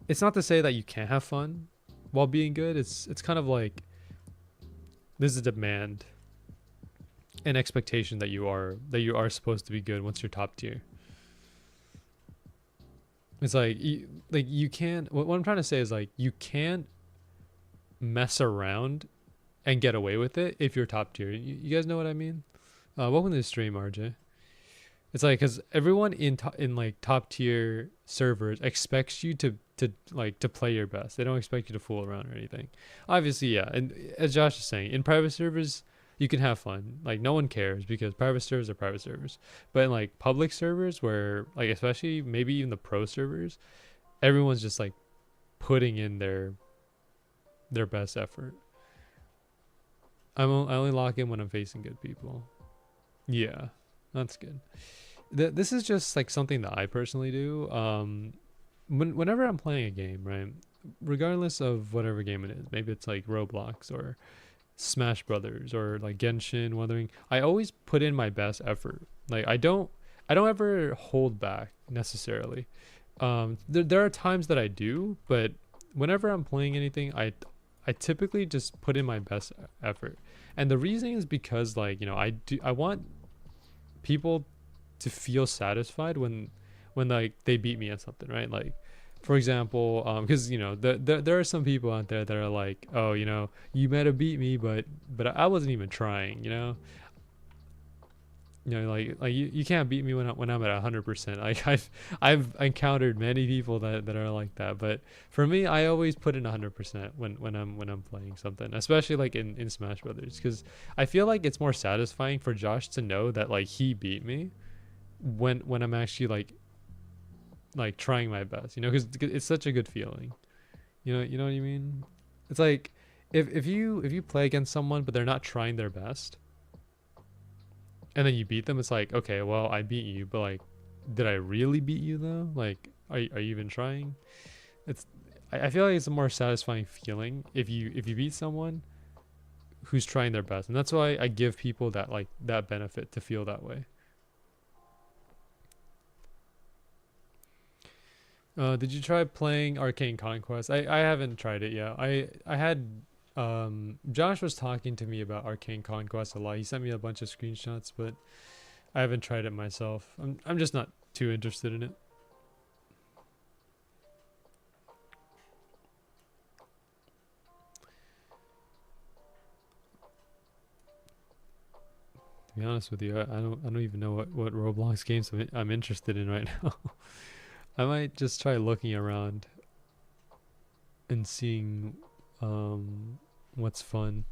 it's not to say that you can't have fun while being good. It's kind of like there's a demand and expectation that you are supposed to be good once you're top tier. It's like you can't. What I'm trying to say is like you can't mess around and get away with it if you're top tier. You guys know what I mean? Welcome to the stream, RJ. It's like, because everyone in like top tier servers expects you to play your best. They don't expect you to fool around or anything. Obviously, yeah. And as Josh is saying, in private servers you can have fun. Like no one cares because private servers are private servers. But in like public servers, where like especially maybe even the pro servers, everyone's just like putting in their best effort. I only lock in when I'm facing good people. Yeah, that's good. This is just like something that I personally do. Whenever I'm playing a game, right, regardless of whatever game it is, maybe it's like Roblox or Smash Brothers or like Genshin, Wuthering, I always put in my best effort. Like I don't ever hold back necessarily. There are times that I do, but whenever I'm playing anything, I typically just put in my best effort. And the reason is because, like, you know, I want people to feel satisfied when like they beat me at something, right? Like, for example, because you know there are some people out there that are like, oh, you know, you might have beat me, but I wasn't even trying, you know. You know, like you can't beat me when I'm at 100%. Like I've encountered many people that are like that, but for me, I always put in 100% when I'm playing something, especially like in Smash Brothers, because I feel like it's more satisfying for Josh to know that like he beat me when I'm actually like trying my best, you know, because it's such a good feeling. You know what I mean? It's like if you play against someone but they're not trying their best, and then you beat them, it's like, okay, well, I beat you, but like, did I really beat you though? Like, are you even trying? It's I feel like it's a more satisfying feeling if you beat someone who's trying their best, and that's why I give people that like that benefit to feel that way. Did you try playing Arcane Conquest? I haven't tried it yet. I had Josh was talking to me about Arcane Conquest a lot. He sent me a bunch of screenshots, but I haven't tried it myself. I'm just not too interested in it. To be honest with you, I don't even know what Roblox games I'm interested in right now. I might just try looking around and seeing what's fun.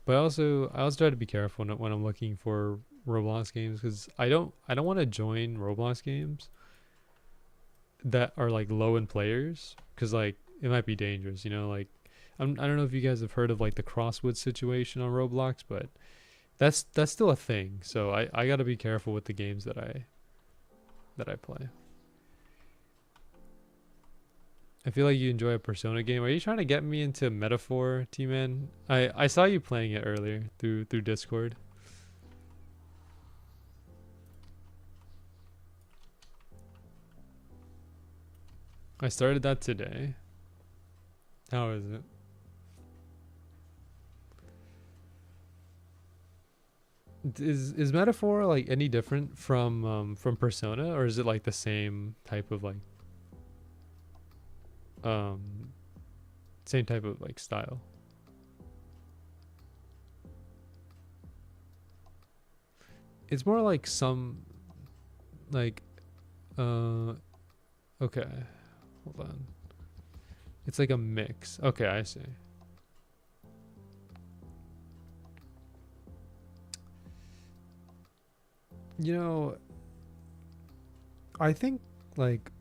But I also try to be careful when I'm looking for Roblox games, because I don't want to join Roblox games that are like low in players, because like it might be dangerous, you know. Like I don't know if you guys have heard of like the Crosswood situation on Roblox, but that's still a thing. So I got to be careful with the games that I play. I feel like you enjoy a Persona game. Are you trying to get me into Metaphor, T-Man? I saw you playing it earlier through Discord. I started that today. How is it? Is Metaphor like any different from Persona, or is it like the same type of like same type of like style? It's more like some like okay, hold on. It's like a mix. Okay, I see. You know, I think like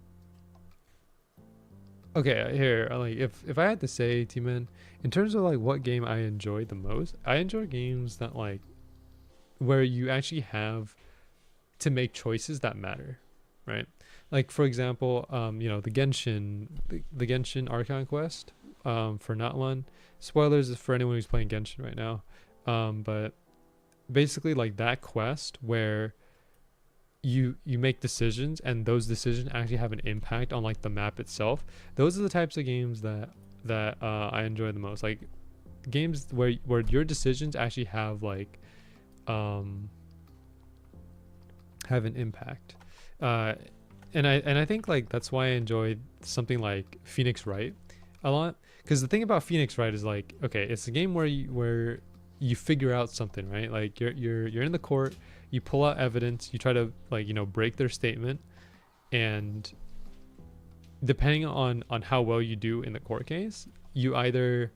okay, here, like if I had to say, T-Man, in terms of like what game I enjoyed the most, I enjoy games that like where you actually have to make choices that matter, right? Like for example, you know, the Genshin Archon Quest, for Not Spoilers for anyone who's playing Genshin right now, but basically like that quest where you make decisions and those decisions actually have an impact on like the map itself. Those are the types of games that I enjoy the most. Like games where your decisions actually have like have an impact. And I think like that's why I enjoy something like Phoenix Wright a lot, because the thing about Phoenix Wright is like, okay, it's a game where you figure out something, right? Like you're in the court, you pull out evidence, you try to like, you know, break their statement, and depending on how well you do in the court case, you either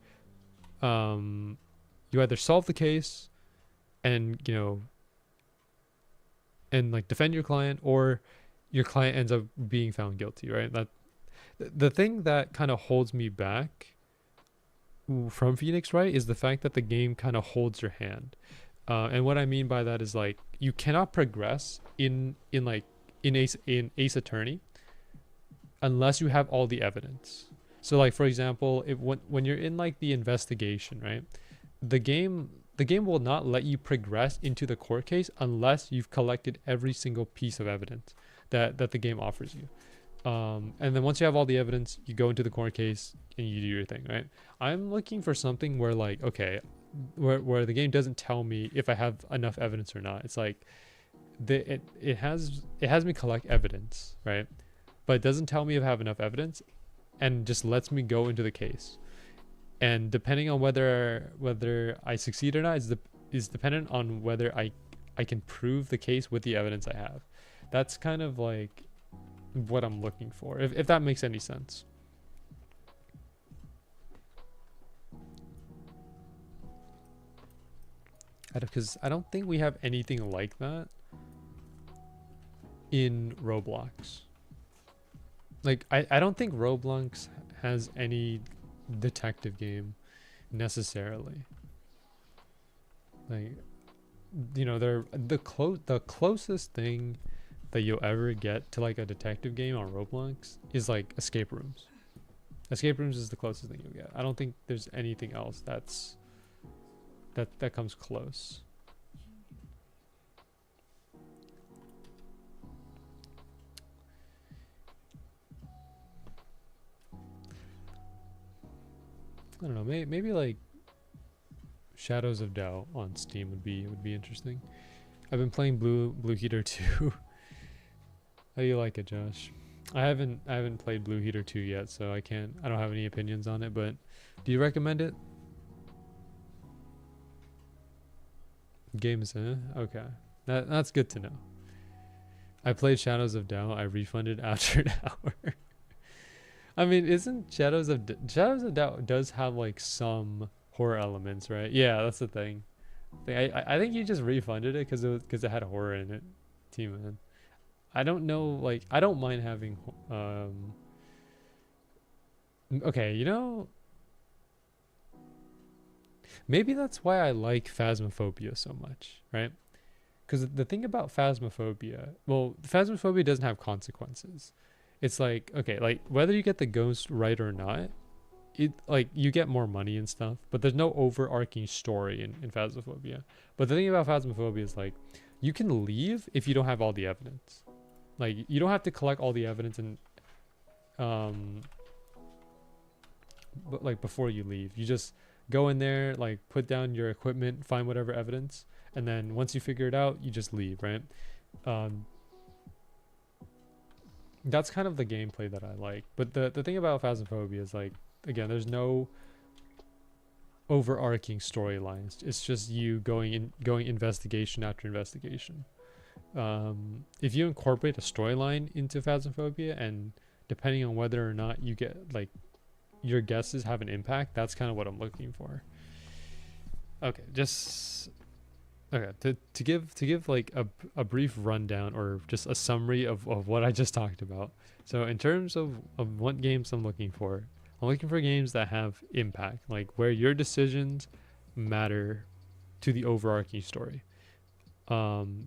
solve the case and, you know, and like defend your client, or your client ends up being found guilty, right? That the thing that kind of holds me back from Phoenix Wright is the fact that the game kind of holds your hand. And what I mean by that is like you cannot progress in Ace Attorney unless you have all the evidence. So like for example, when you're in like the investigation, right? The game will not let you progress into the court case unless you've collected every single piece of evidence that the game offers you. And then once you have all the evidence, you go into the court case and you do your thing, right? I'm looking for something where like, okay, where the game doesn't tell me if I have enough evidence or not. It's like it has me collect evidence, right? But it doesn't tell me if I have enough evidence, and just lets me go into the case. And depending on whether I succeed or not is dependent on whether I can prove the case with the evidence I have. That's kind of like what I'm looking for, if that makes any sense. Because I don't think we have anything like that in Roblox. Like I don't think Roblox has any detective game necessarily. Like you know, they're the closest thing that you'll ever get to like a detective game on Roblox is like escape rooms. Escape rooms is the closest thing you'll get. I don't think there's anything else that comes close. I don't know. Maybe like Shadows of Doubt on Steam would be interesting. I've been playing Blue Heater 2. How do you like it, Josh? I haven't played Blue Heater 2 yet, so I don't have any opinions on it, but do you recommend it? Games, okay. That's good to know. I played Shadows of Doubt. I refunded after an hour. I mean, isn't Shadows of Doubt does have like some horror elements, right? Yeah, that's the thing. I think you just refunded it because it had horror in it, man. I don't know, like I don't mind having okay, you know, maybe that's why I like Phasmophobia so much, right? Because the thing about Phasmophobia, well, Phasmophobia doesn't have consequences. It's like, okay, like whether you get the ghost right or not, it like you get more money and stuff, but there's no overarching story in Phasmophobia. But the thing about Phasmophobia is like you can leave if you don't have all the evidence. Like you don't have to collect all the evidence and but like before you leave, you just go in there, like put down your equipment, find whatever evidence, and then once you figure it out, you just leave, right? That's kind of the gameplay that I like. But the thing about Phasmophobia is like, again, there's no overarching storylines. It's just you going investigation after investigation. If you incorporate a storyline into Phasmophobia, and depending on whether or not you get like your guesses have an impact, that's kind of what I'm looking for. Okay, to give like a brief rundown or just a summary of what I just talked about. So in terms of what games I'm looking for games that have impact, like where your decisions matter to the overarching story.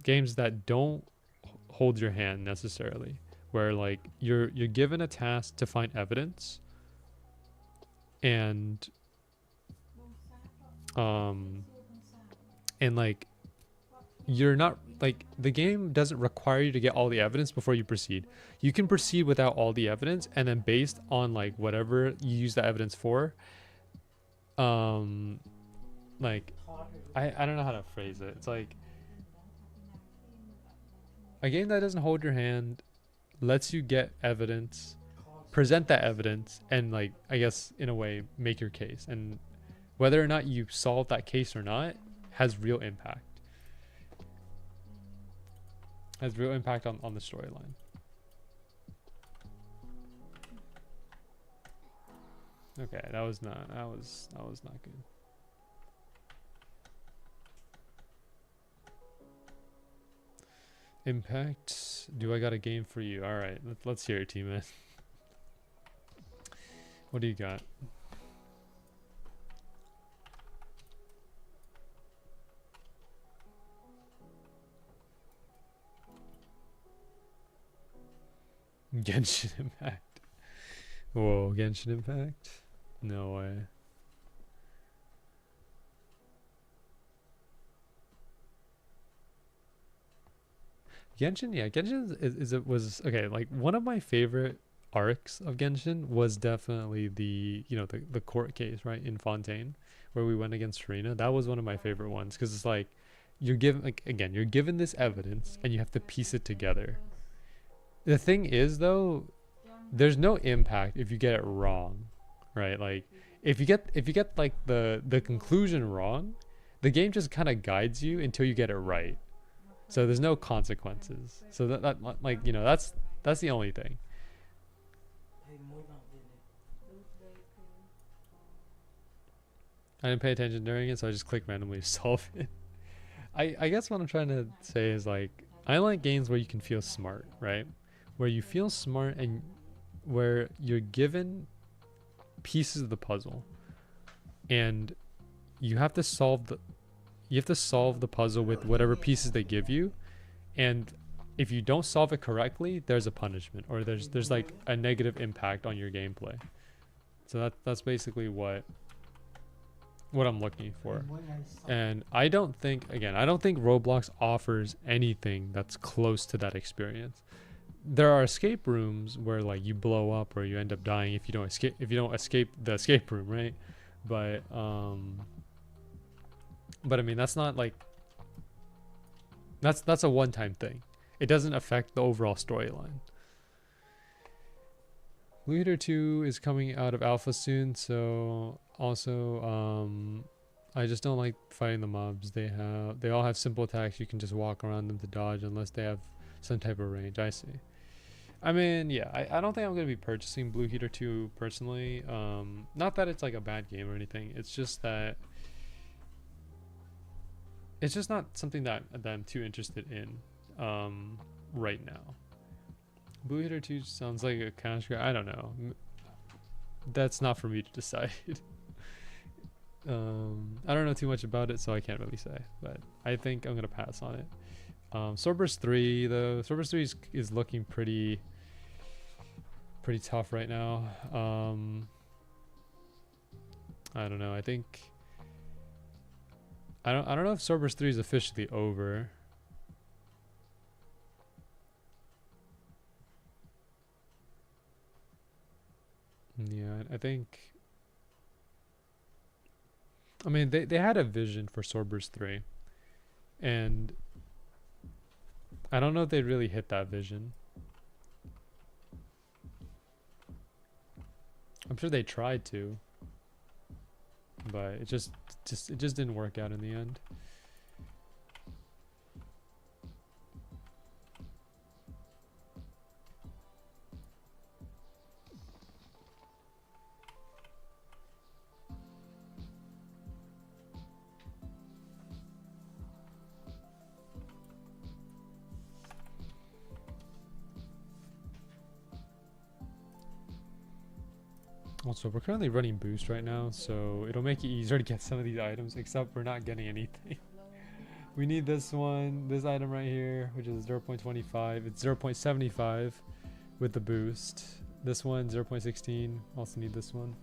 Games that don't hold your hand necessarily, where like you're given a task to find evidence, and like you're not like the game doesn't require you to get all the evidence before you proceed. You can proceed without all the evidence, and then based on like whatever you use the evidence for, like I don't know how to phrase it. It's like a game that doesn't hold your hand lets you get evidence, present that evidence, and like I guess in a way make your case, and whether or not you solve that case or not has real impact. Has real impact on the storyline. Okay, that was not good. Impact. Do I got a game for you? All right, let's hear it, team. What do you got? Genshin Impact. Whoa, Genshin Impact? No way. Genshin was okay. Like one of my favorite arcs of Genshin was definitely the court case, right, in Fontaine, where we went against Serena. That was one of my favorite ones because it's like you're given this evidence and you have to piece it together. The thing is though, there's no impact if you get it wrong, right? Like if you get like the conclusion wrong, the game just kind of guides you until you get it right. So there's no consequences. So that like that's the only thing. I didn't pay attention during it, so I just clicked randomly to solve it. I guess what I'm trying to say is like I like games where you can feel smart, right? Where you feel smart and where you're given pieces of the puzzle and you have to solve you have to solve the puzzle with whatever pieces they give you, and if you don't solve it correctly, there's a punishment, or there's like a negative impact on your gameplay. So that's basically what I'm looking for. And I don't think Roblox offers anything that's close to that experience. There are escape rooms where like you blow up or you end up dying if you don't escape the escape room, right? But I mean, that's not like that's a one-time thing. It doesn't affect the overall storyline. Blue Heater 2 is coming out of alpha soon, so also I just don't like fighting the mobs. They all have simple attacks. You can just walk around them to dodge unless they have some type of range. I see. I mean, yeah, I don't think I'm going to be purchasing Blue Heater 2 personally. Not that it's like a bad game or anything. It's just that it's just not something that I'm too interested in right now. Blue Heater 2 sounds like a cash grab. I don't know. That's not for me to decide. I don't know too much about it, so I can't really say. But I think I'm going to pass on it. Swordburst 3, though. Swordburst 3 is looking pretty tough right now. I don't know. I think... I don't know if Swordburst 3 is officially over. Yeah, I think... I mean, they had a vision for Swordburst 3. And I don't know if they really hit that vision. I'm sure they tried to. But it just didn't work out in the end. Also, we're currently running boost right now, so it'll make it easier to get some of these items, except we're not getting anything. We need this one, this item right here, which is 0.25. It's 0.75 with the boost. This one, 0.16. Also need this one.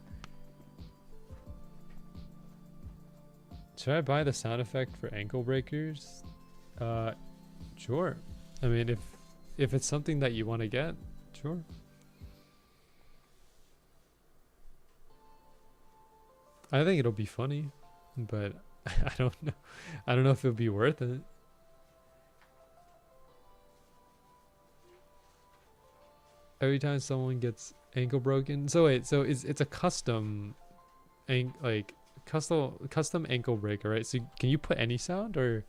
Should I buy the sound effect for ankle breakers? Sure. I mean, if it's something that you want to get, sure. I think it'll be funny, but I don't know. I don't know if it'll be worth it. Every time someone gets ankle broken. So wait, so it's a custom custom ankle breaker, right? So can you put any sound, or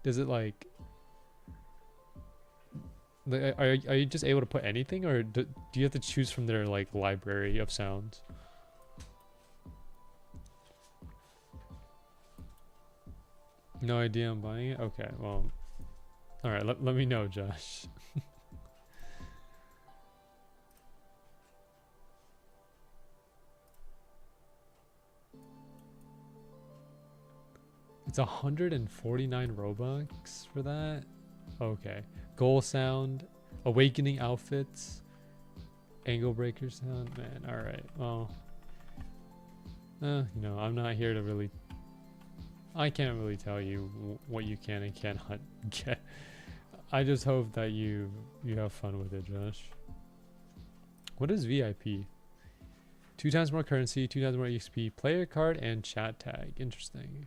does it like are you just able to put anything, or do you have to choose from their like library of sounds? No idea I'm buying it? Okay, well... Alright, let me know, Josh. It's 149 Robux for that? Okay. Goal sound, awakening outfits, angle breaker sound. Man, alright, well... you know, I'm not here to really... I can't really tell you what you can and cannot get. I just hope that you have fun with it, Josh. What is VIP? 2 times more currency, 2 times more EXP, player card, and chat tag. Interesting.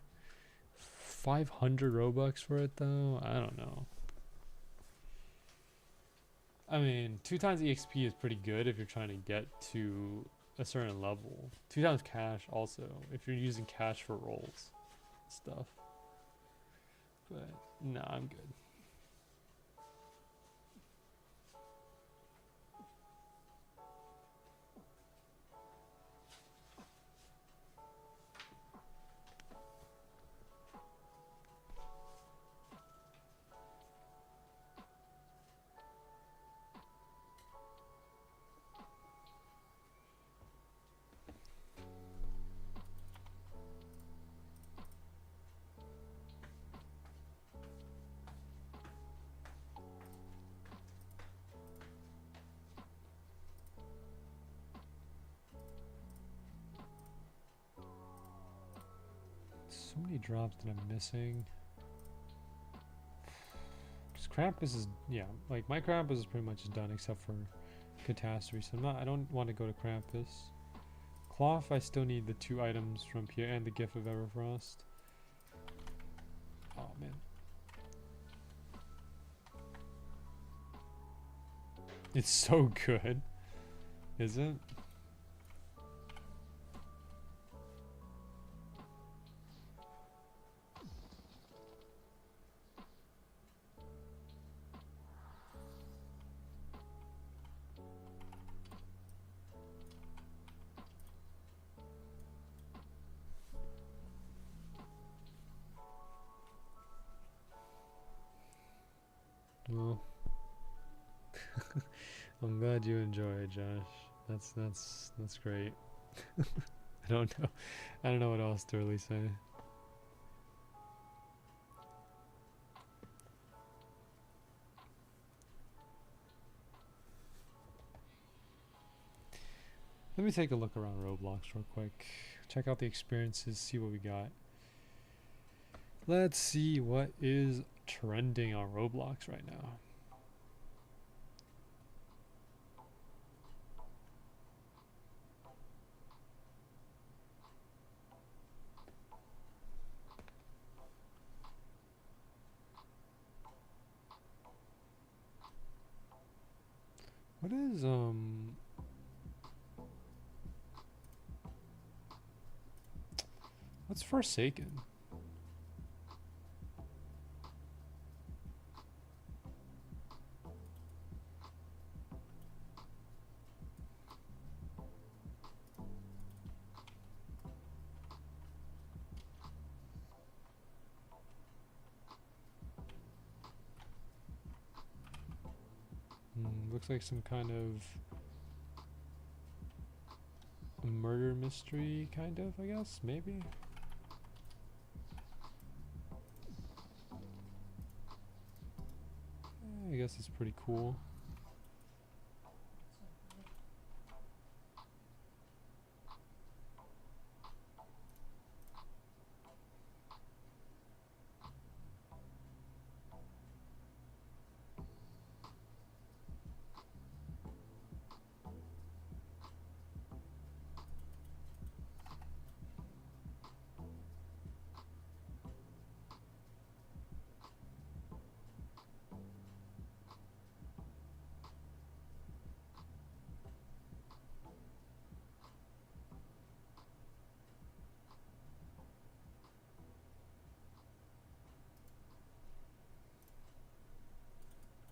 500 Robux for it, though? I don't know. I mean, 2 times EXP is pretty good if you're trying to get to a certain level. 2 times cash also, if you're using cash for rolls. Stuff, but no, I'm good. so many drops that I'm missing. Because Krampus is, yeah, like my Krampus is pretty much done except for Catastrophe. So I don't want to go to Krampus. Cloth, I still need the 2 items from Pierre and the Gift of Everfrost. Oh man. It's so good, is it? Well, I'm glad you enjoy it, Josh. That's great. I don't know what else to really say. Let me take a look around Roblox real quick. Check out the experiences, see what we got. Let's see what is trending on Roblox right now. What is what's Forsaken? Looks like some kind of a murder mystery, kind of, I guess, maybe. I guess it's pretty cool.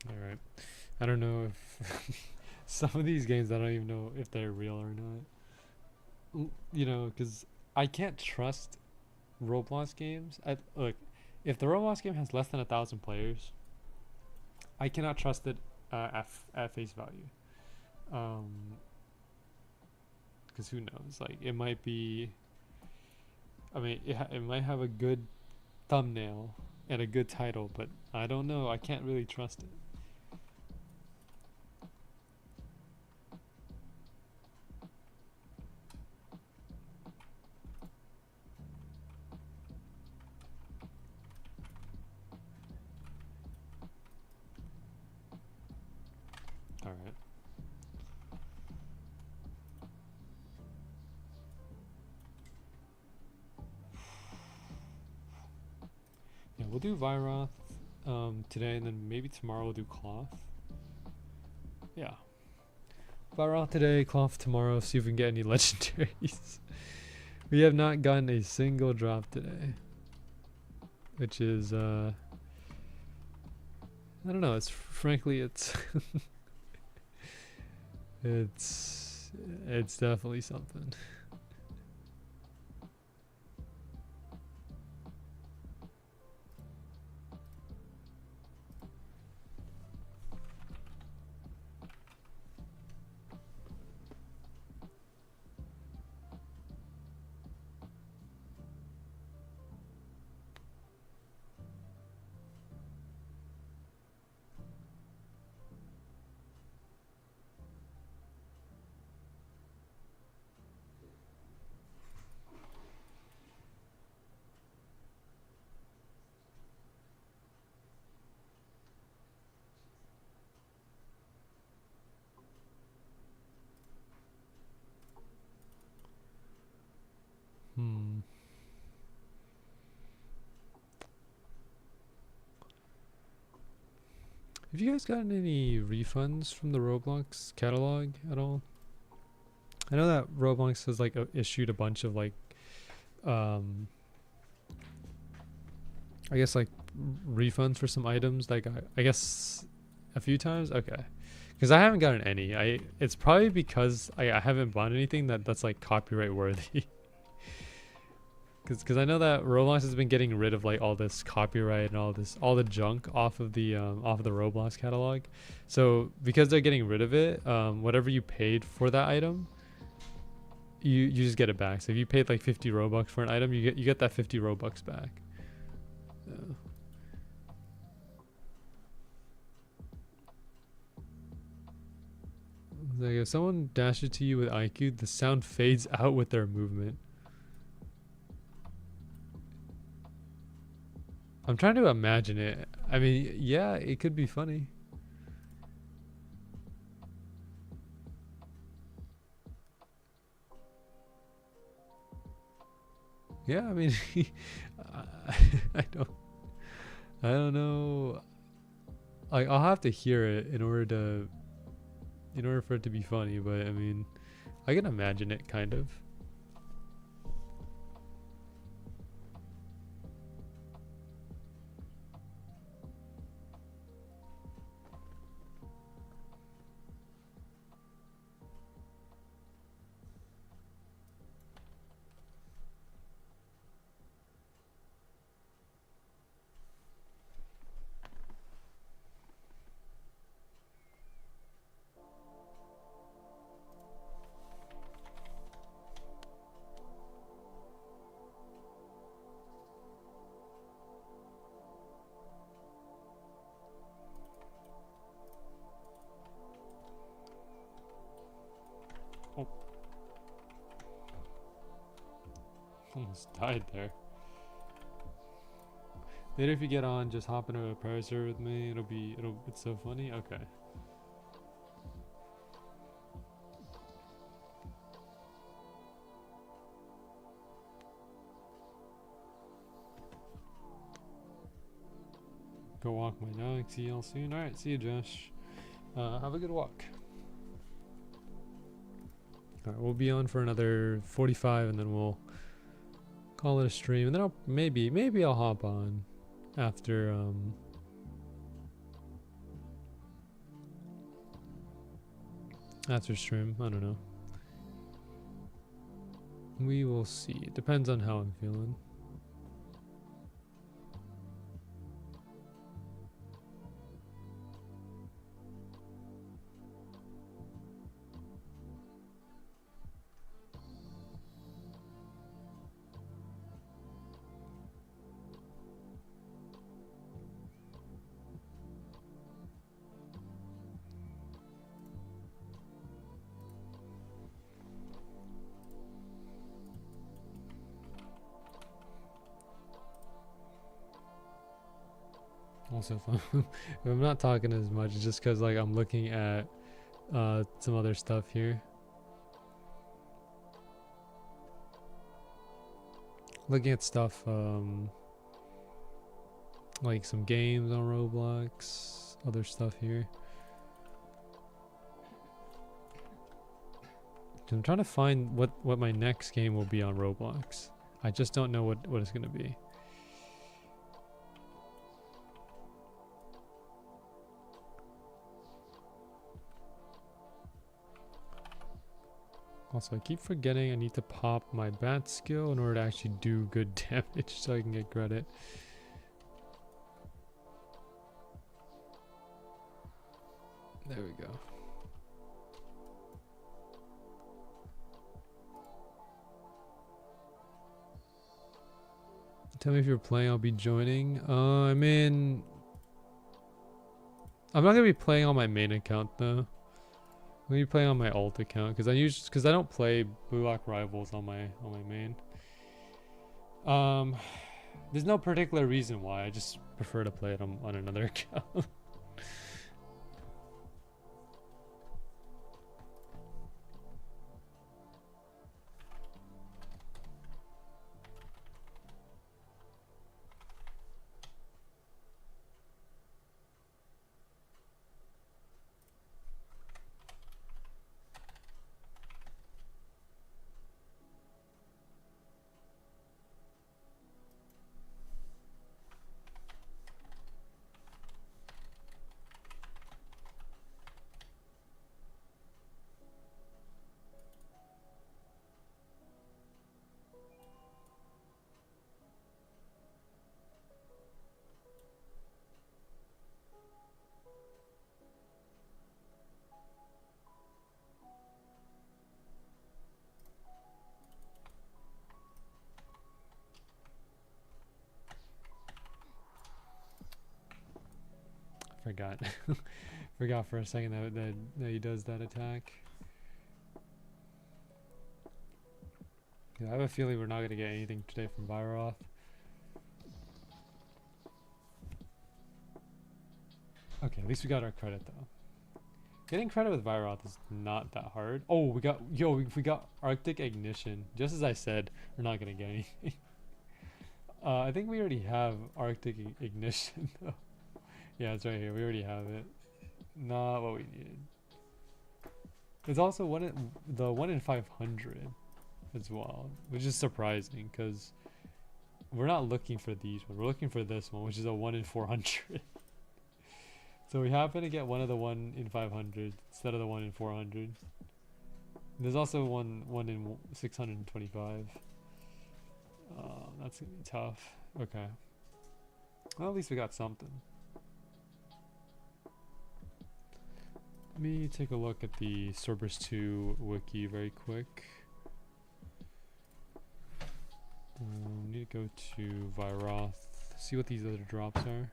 Alright. I don't know if some of these games I don't even know if they're real or not. You know, because I can't trust Roblox games. Look, if the Roblox game has less than 1,000 players, I cannot trust it at face value. Because who knows? Like, it might be. I mean, it might have a good thumbnail and a good title, but I don't know. I can't really trust it. All right. Yeah, we'll do Vyroth today, and then maybe tomorrow we'll do Cloth. Yeah. Vyroth today, Cloth tomorrow, see if we can get any legendaries. We have not gotten a single drop today. Which is, I don't know, it's frankly, it's it's definitely something. Have you guys gotten any refunds from the Roblox catalog at all? I know that Roblox has like issued a bunch of like, I guess like refunds for some items. Like I guess a few times. Okay, because I haven't gotten any. It's probably because I haven't bought anything that's like copyright worthy. Because I know that Roblox has been getting rid of like all this copyright and all the junk off of the Roblox catalog. So because they're getting rid of it, whatever you paid for that item, you just get it back. So if you paid like 50 Robux for an item, you get that 50 Robux back. Like if someone dashes to you with IQ, the sound fades out with their movement. I'm trying to imagine it. I mean, yeah, it could be funny. Yeah, I mean, I don't know. Like, I'll have to hear it in order for it to be funny. But I mean, I can imagine it kind of. Almost died there. Later, if you get on, just hop into a prayer server with me. It's so funny. Okay. Go walk my dog. See y'all soon. All right. See you, Josh. Have a good walk. All right. We'll be on for another 45, and then we'll call it a stream. And then I'll maybe I'll hop on after stream. I don't know. We will see. It depends on how I'm feeling. Also, if I'm not talking as much, it's just because like I'm looking at some other stuff here. Looking at stuff like some games on Roblox, other stuff here. I'm trying to find what my next game will be on Roblox. I just don't know what it's gonna be. Also, I keep forgetting I need to pop my bat skill in order to actually do good damage so I can get credit. There we go. Tell me if you're playing, I'll be joining. I'm not gonna be playing on my main account though. I'm gonna be playing on my alt account because I don't play Blue Lock Rivals on my main. There's no particular reason why. I just prefer to play it on another account. forgot. Forgot for a second that he does that attack. Yeah, I have a feeling we're not gonna get anything today from Vyroth. Okay, at least we got our credit though. Getting credit with Vyroth is not that hard. Oh, we got Arctic Ignition. Just as I said, we're not gonna get anything. I think we already have Arctic Ignition though. Yeah, it's right here. We already have it. Not what we needed. It's also the 1 in 500 as well, which is surprising because we're not looking for these ones. We're looking for this one, which is a 1 in 400. So we happen to get one of the 1 in 500 instead of the 1 in 400. There's also one in 625. That's gonna be tough. Okay. Well, at least we got something. Let me take a look at the Swordburst 2 wiki very quick. Need to go to Vyroth, see what these other drops are.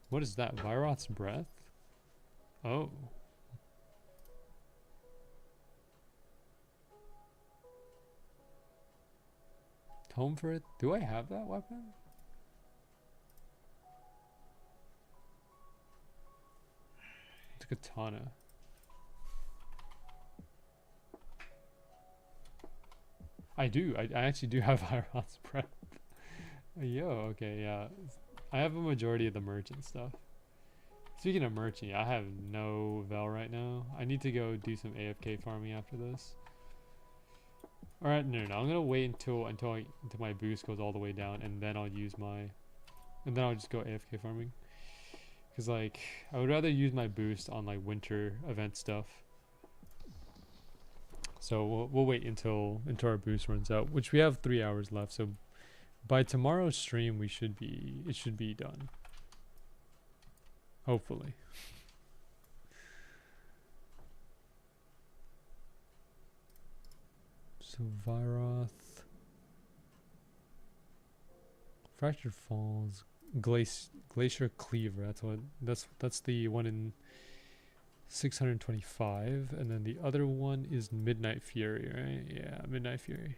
What is that? Vyroth's Breath? Oh. Tome for it? Do I have that weapon? It's a katana. I do. I actually do have Vyroth's Breath. Yo, okay, yeah. I have a majority of the merchant stuff. Speaking of merchant, I have no Vel right now. I need to go do some AFK farming after this. Alright, no. I'm gonna wait until my boost goes all the way down, and then I'll use and then I'll just go AFK farming. Cause like, I would rather use my boost on like winter event stuff. So we'll wait until our boost runs out, which we have 3 hours left. So by tomorrow's stream, it should be done. Hopefully. So Vyroth, Fractured Falls, Glacier Cleaver. That's the one in 625, and then the other one is Midnight Fury, right? Yeah, Midnight Fury.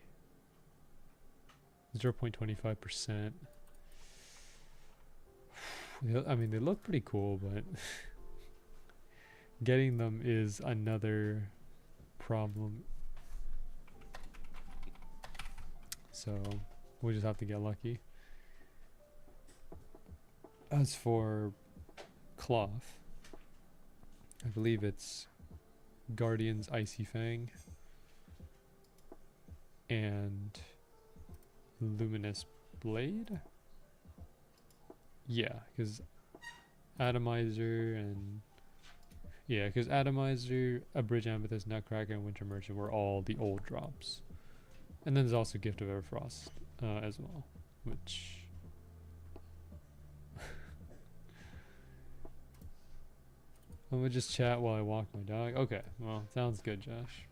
0.25%. I mean, they look pretty cool, but getting them is another problem. So we'll just have to get lucky. As for cloth, I believe it's Guardian's Icy Fang and Luminous Blade. Yeah, because Atomizer, Abridged Amethyst, Nutcracker, and Winter Merchant were all the old drops. And then there's also Gift of Everfrost as well, which... I'm gonna just chat while I walk my dog. Okay, well, sounds good, Josh.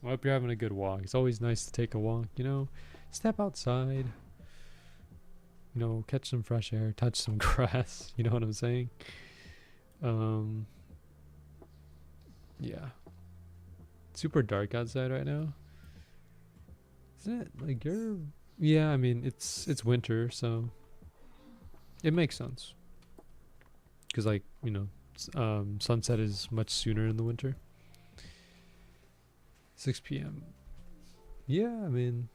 I hope you're having a good walk. It's always nice to take a walk, you know? Step outside. You know, catch some fresh air, touch some grass. You know what I'm saying? Yeah. Super dark outside right now. Isn't it? Like, yeah, I mean, it's winter, so it makes sense. Because, like, you know, sunset is much sooner in the winter. 6 p.m. Yeah, I mean,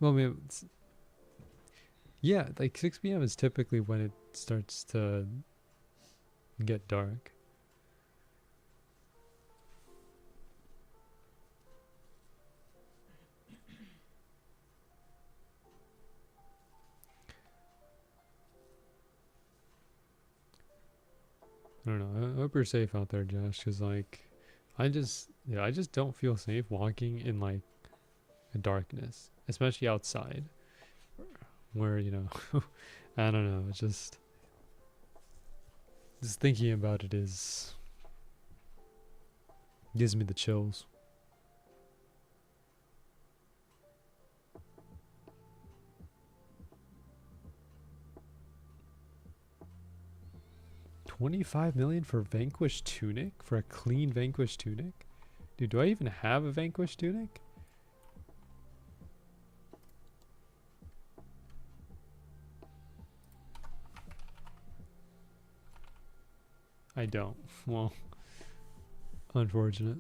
well, I mean, yeah, like 6 p.m. is typically when it starts to get dark. I don't know. I hope you're safe out there, Josh, because like, I just don't feel safe walking in like darkness, especially outside, where, you know, I don't know. It's just thinking about it gives me the chills. 25 million for Vanquish Tunic? For a clean Vanquish Tunic? Dude, do I even have a Vanquish Tunic? I don't. Well, unfortunate.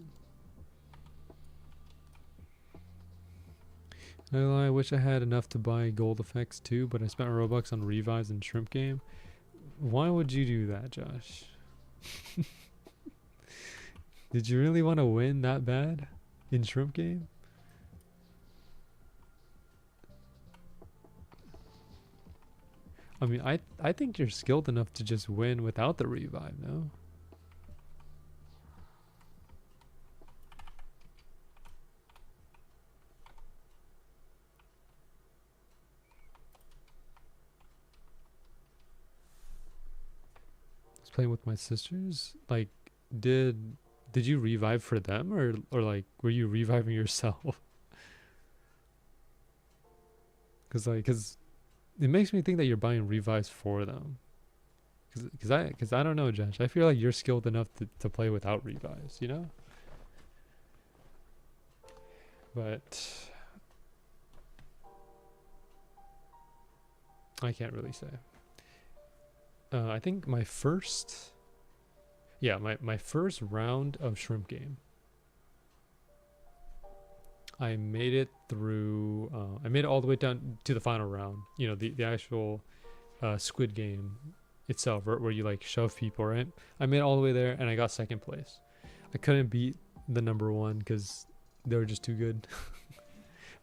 I wish I had enough to buy gold effects too, but I spent Robux on revives and shrimp game. Why would you do that, Josh? Did you really want to win that bad in shrimp game? I mean, I think you're skilled enough to just win without the revive, no? I was playing with my sisters. Like, did you revive for them, or like were you reviving yourself? Cause it makes me think that you're buying revives for them. Cause I don't know, Josh. I feel like you're skilled enough to play without revives, you know? But I can't really say. I think my first round of shrimp game, I made it through, I made it all the way down to the final round, you know, the actual squid game itself, where you like shove people, right? I made it all the way there and I got second place. I couldn't beat the number one because they were just too good.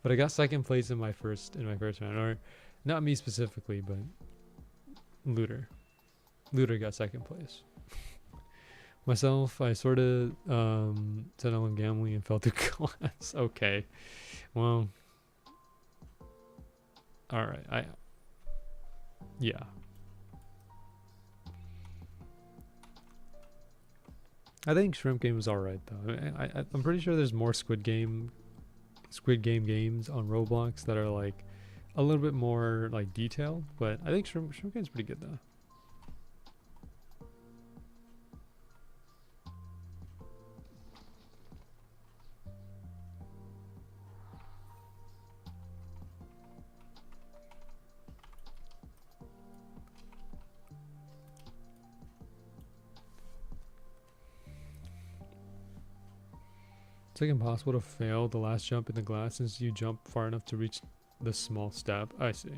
But I got second place in my first round, or not me specifically, but Looter got second place. Myself, I sort of said I'm gambling and fell to class. Okay, well, all right. Yeah. I think shrimp game was all right though. I'm pretty sure there's more Squid Game games on Roblox that are like a little bit more like detailed, but I think shrimp game's pretty good though. It's like impossible to fail the last jump in the glass since you jump far enough to reach the small step. I see.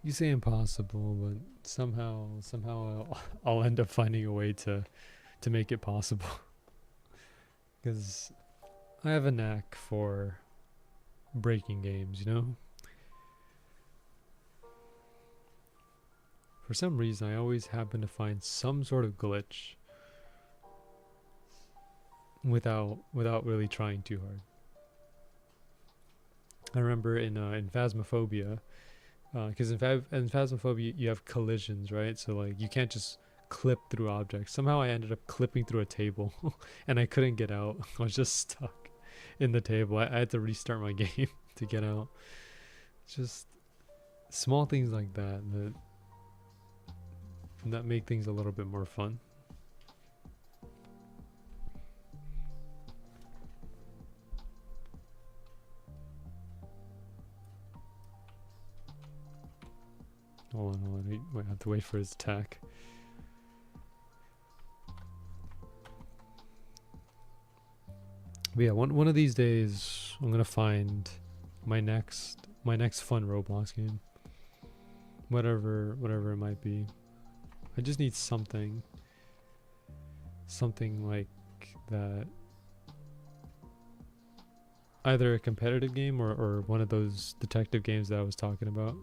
You say impossible, but somehow I'll end up finding a way to make it possible. Because I have a knack for breaking games, you know? For some reason, I always happen to find some sort of glitch without really trying too hard. I remember in Phasmophobia, because in Phasmophobia you have collisions, right? So like you can't just clip through objects. Somehow I ended up clipping through a table, and I couldn't get out. I was just stuck in the table. I had to restart my game to get out. Just small things like that make things a little bit more fun. Hold on. I have to wait for his attack. But yeah, one of these days I'm gonna find my next fun Roblox game. Whatever it might be. I just need something like that. Either a competitive game or one of those detective games that I was talking about.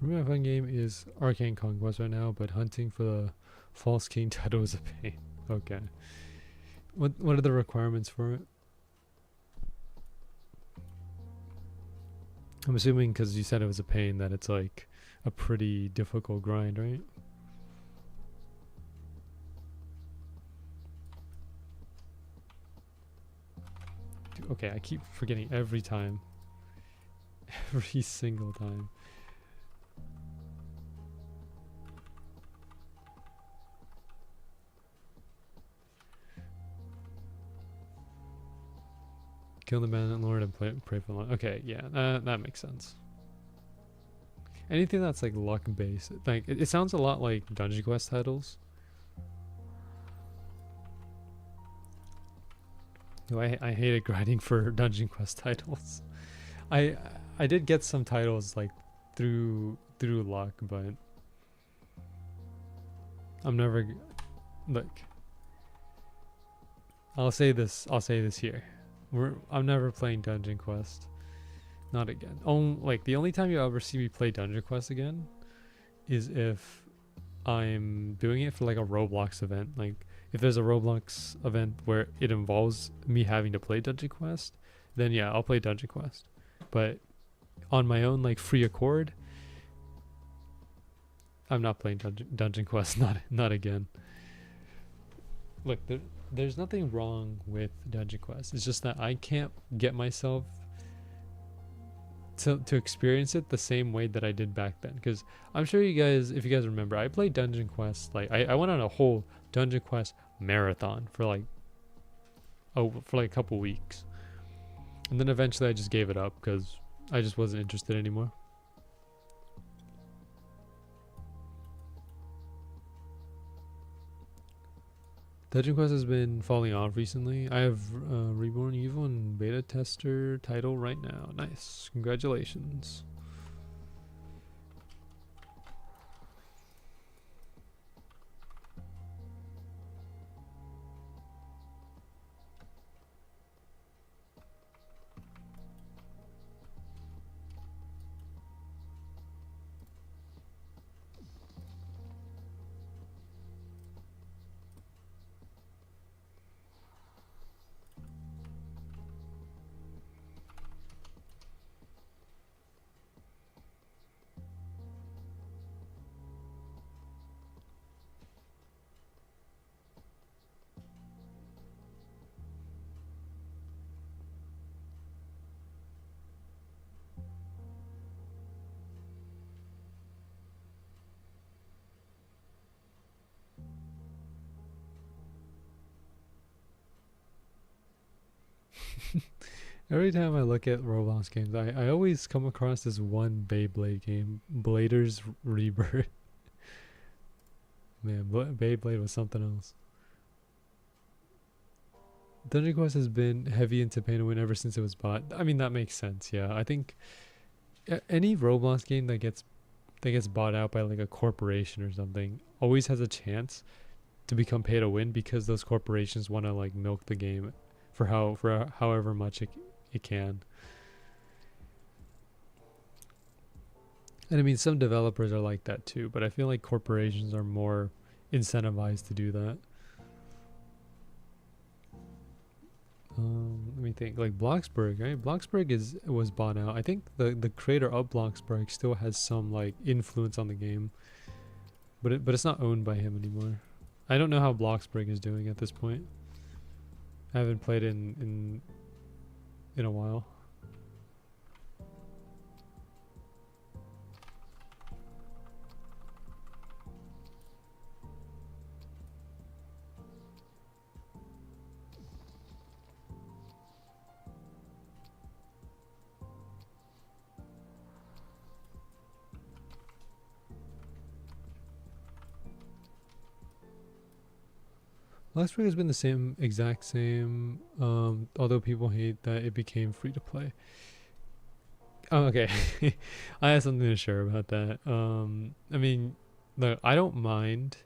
For me, my fun game is Arcane Conquest right now, but hunting for the False King title is a pain. Okay. What are the requirements for it? I'm assuming because you said it was a pain that it's like a pretty difficult grind, right? Dude, okay, I keep forgetting every time. Every single time. Kill the Bandit Lord and pray for luck. Okay, yeah, that makes sense. Anything that's like luck based, like it sounds a lot like Dungeon Quest titles. No, I hated grinding for Dungeon Quest titles. I did get some titles like through luck, but I'm never look. I'll say this here. I'm never playing Dungeon Quest. Not again. Like the only time you ever see me play Dungeon Quest again is if I'm doing it for like a Roblox event. Like if there's a Roblox event where it involves me having to play Dungeon Quest, then yeah, I'll play Dungeon Quest. But on my own like free accord, I'm not playing Dungeon Quest. Not again. Look, there's nothing wrong with Dungeon Quest. It's just that I can't get myself to experience it the same way that I did back then. Because I'm sure you guys, if you guys remember, I played Dungeon Quest. Like I went on a whole Dungeon Quest marathon for like a couple weeks, and then eventually I just gave it up because I just wasn't interested anymore. Dungeon Quest has been falling off recently. I have Reborn Evil and beta tester title right now. Nice. Congratulations. Every time I look at Roblox games, I always come across this one Beyblade game, Blader's Rebirth. Man, Beyblade was something else. Dungeon Quest has been heavy into pay to win ever since it was bought. I mean, that makes sense. Yeah, I think any Roblox game that gets bought out by like a corporation or something always has a chance to become pay to win because those corporations want to like milk the game for however much it can. And I mean, some developers are like that too, but I feel like corporations are more incentivized to do that. Let me think. Like Bloxburg, right? Bloxburg was bought out. I think the creator of Bloxburg still has some like influence on the game, but it's not owned by him anymore. I don't know how Bloxburg is doing at this point. I haven't played in a while. Last week has been the exact same, although people hate that it became free to play. Oh, okay. I have something to share about that. I mean, look, I don't mind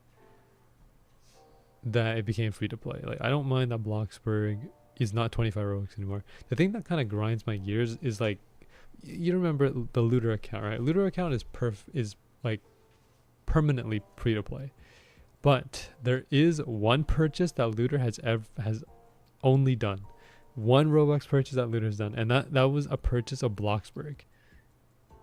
that it became free to play. Like, I don't mind that Bloxburg is not 25 Robux anymore. The thing that kind of grinds my gears is like, you remember the Looter account, right? Looter account is like permanently free to play, but there is one purchase that Looter has only done. One Robux purchase that Looter has done, and that was a purchase of Bloxburg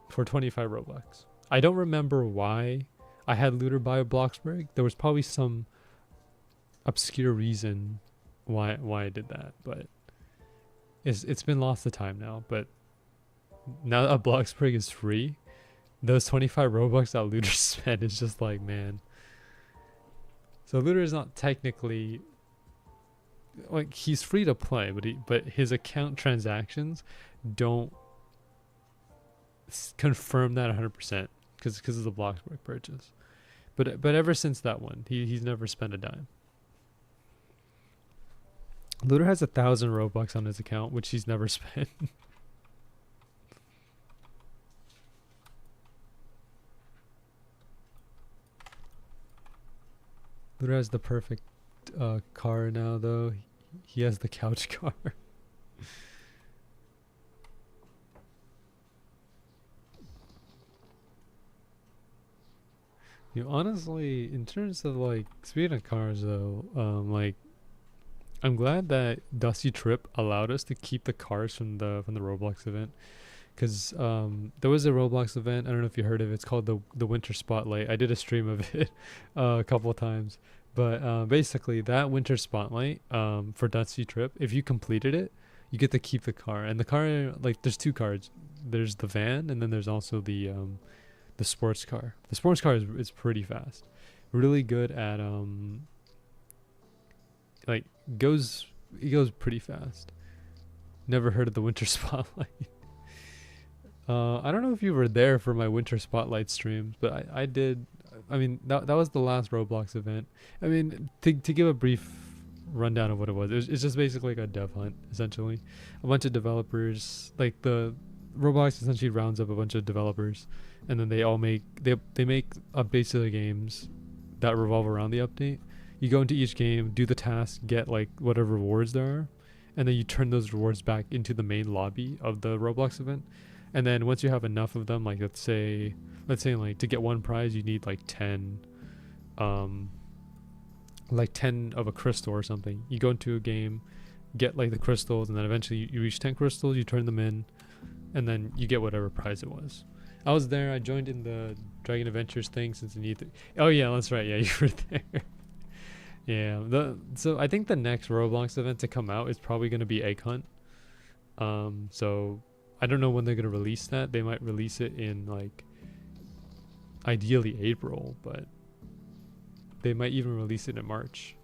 for 25 Robux. I don't remember why I had Looter buy Bloxburg. There was probably some obscure reason why I did that, but it's been lost to time now. But now that Bloxburg is free, those 25 Robux that Looter spent is just like, man. So Looter is not technically, like, he's free to play, but his account transactions don't confirm that 100% because of the Bloxburg purchase. But ever since that one, he's never spent a dime. Looter has 1,000 Robux on his account, which he's never spent. Looter has the perfect car now, though. He has the couch car. You know, honestly, in terms of like speaking of cars, though, like, I'm glad that Dusty Trip allowed us to keep the cars from the Roblox event, because there was a Roblox event. I don't know if you heard of it. It's called the Winter Spotlight. I did a stream of it a couple of times, but basically that Winter Spotlight for Dusty Trip, if you completed it, you get to keep the car. And the car, like, there's two cars. There's the van, and then there's also the sports car. The sports car is pretty fast, really good at like it goes pretty fast. Never heard of the Winter Spotlight. I don't know if you were there for my Winter Spotlight streams, but I did. I mean, that was the last Roblox event. I mean, to give a brief rundown of what it was, it's just basically like a dev hunt, essentially. A bunch of developers, like the Roblox essentially rounds up a bunch of developers, and then they all make updates to the games that revolve around the update. You go into each game, do the task, get like whatever rewards there are, and then you turn those rewards back into the main lobby of the Roblox event. And then once you have enough of them, like let's say like to get one prize you need like 10 of a crystal or something. You go into a game, get like the crystals, and then eventually you reach 10 crystals, you turn them in, and then you get whatever prize it was. I was there. I joined in the Dragon Adventures thing since oh yeah, that's right. Yeah, you were there. Yeah. So I think the next Roblox event to come out is probably going to be Egg Hunt. So I don't know when they're going to release that. They might release it in like ideally April, but they might even release it in March.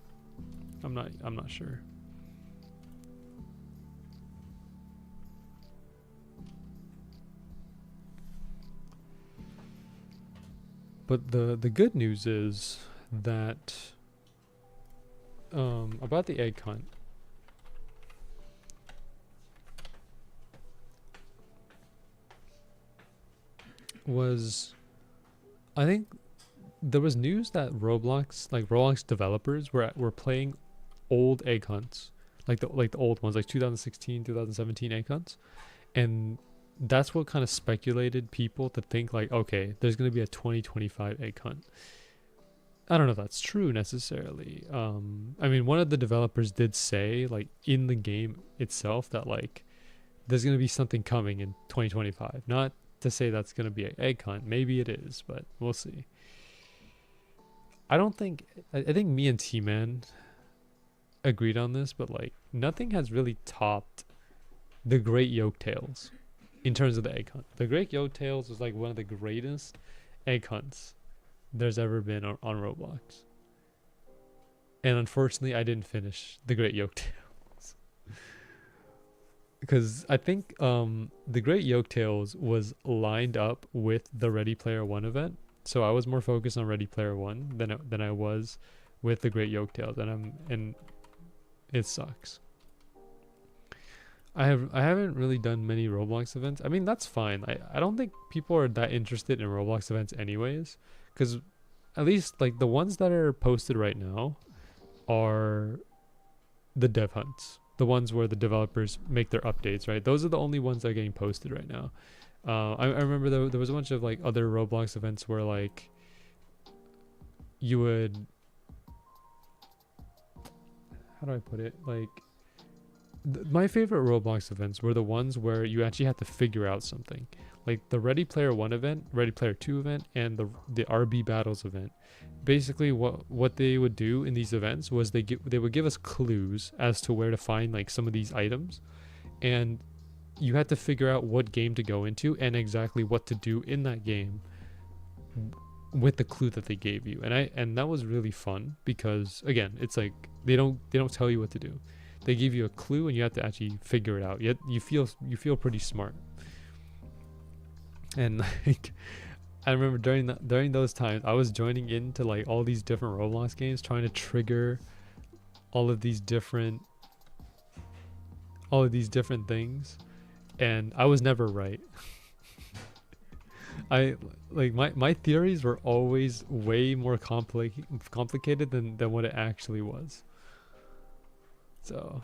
I'm not sure. But the good news is that about the egg hunt, was I think there was news that Roblox developers were playing old egg hunts, like the old ones, like 2016, 2017 egg hunts, and that's what kind of speculated people to think like, okay, there's going to be a 2025 egg hunt. I don't know if that's true necessarily. I mean, one of the developers did say, like, in the game itself that, like, there's going to be something coming in 2025. Not to say that's going to be an egg hunt. Maybe it is, but we'll see. I think me and T-Man agreed on this, but, like, nothing has really topped the Great Yolk-Tales in terms of the egg hunt. The Great Yolk-Tales was, like, one of the greatest egg hunts there's ever been on Roblox. And unfortunately, I didn't finish the Great Yolk-Tales. Because I think the Great Yolk-Tales was lined up with the Ready Player One event. So I was more focused on Ready Player One than I was with the Great Yolk-Tales. And it sucks. I haven't really done many Roblox events. I mean, that's fine. I don't think people are that interested in Roblox events anyways. Because at least like the ones that are posted right now are the dev hunts, the ones where the developers make their updates, right? Those are the only ones that are getting posted right now. I remember there was a bunch of like other Roblox events where like you would, how do I put it, like my favorite Roblox events were the ones where you actually had to figure out something, like the Ready Player 1 event, Ready Player 2 event, and the RB Battles event. Basically what they would do in these events was they would give us clues as to where to find like some of these items, and you had to figure out what game to go into and exactly what to do in that game with the clue that they gave you. And that was really fun because again, it's like they don't tell you what to do. They give you a clue and you have to actually figure it out. Yet you feel pretty smart. And like I remember during those times I was joining into like all these different Roblox games trying to trigger all of these different things, and I was never right. I like my theories were always way more complicated than what it actually was. So,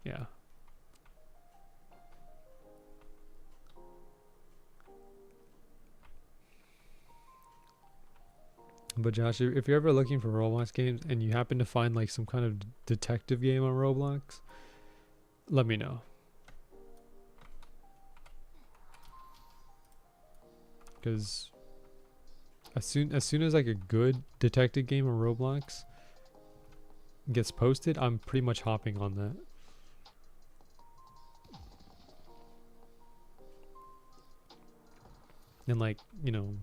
yeah. But Josh, if you're ever looking for Roblox games and you happen to find like some kind of detective game on Roblox, let me know. Because as soon as like a good detective game on Roblox gets posted, I'm pretty much hopping on that. And like, you know,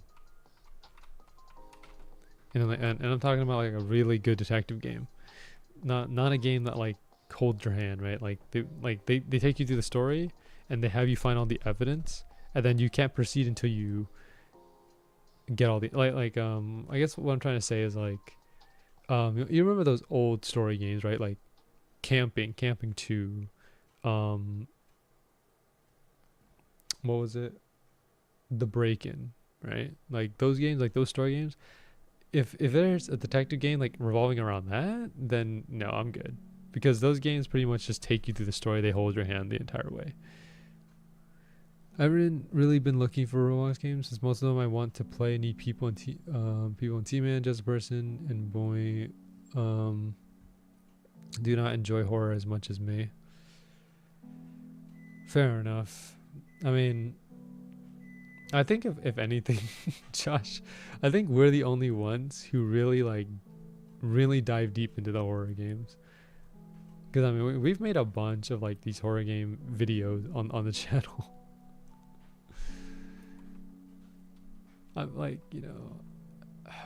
and I'm talking about like a really good detective game, not a game that like holds your hand, right? Like they take you through the story and they have you find all the evidence, and then you can't proceed until you get all the I guess what I'm trying to say is like, you remember those old story games, right? Like camping 2, what was it, the Break-In, right? Like those games, like those story games, if there's a detective game like revolving around that, then no, I'm good, because those games pretty much just take you through the story. They hold your hand the entire way. I haven't really been looking for Roblox games, since most of them I want to play need people in T-Man, Just a Person, and Boy do not enjoy horror as much as me. Fair enough. I mean, I think if anything, Josh, I think we're the only ones who really dive deep into the horror games. Because I mean, we've made a bunch of like these horror game videos on the channel. I'm like, you know,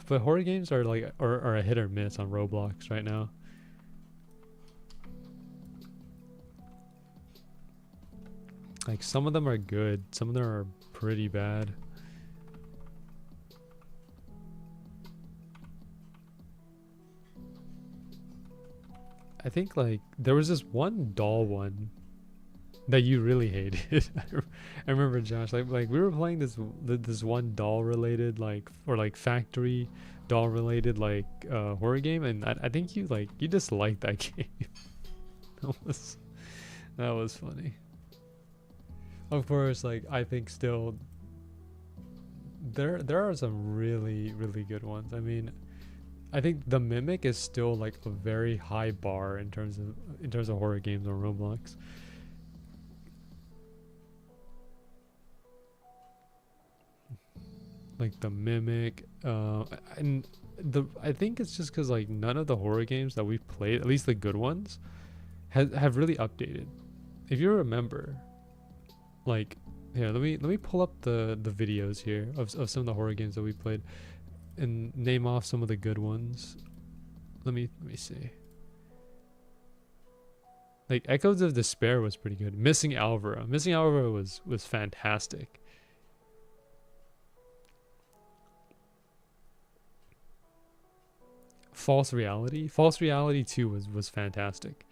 but horror games are like are a hit or miss on Roblox right now. Like some of them are good, some of them are pretty bad. I think like there was this one doll one that you really hated. I remember, Josh, like we were playing this one doll related like, or like factory doll related like horror game, and I think you disliked that game. that was funny. Of course, like I think still there are some really good ones. I mean, I think The Mimic is still like a very high bar in terms of horror games on Roblox. Like The Mimic, and I think it's just because like none of the horror games that we've played, at least the good ones, have really updated. If you remember, like, here, let me pull up the videos here of some of the horror games that we played and name off some of the good ones. Let me see. Like Echoes of Despair was pretty good. Missing Alvaro was fantastic. False Reality 2 was fantastic.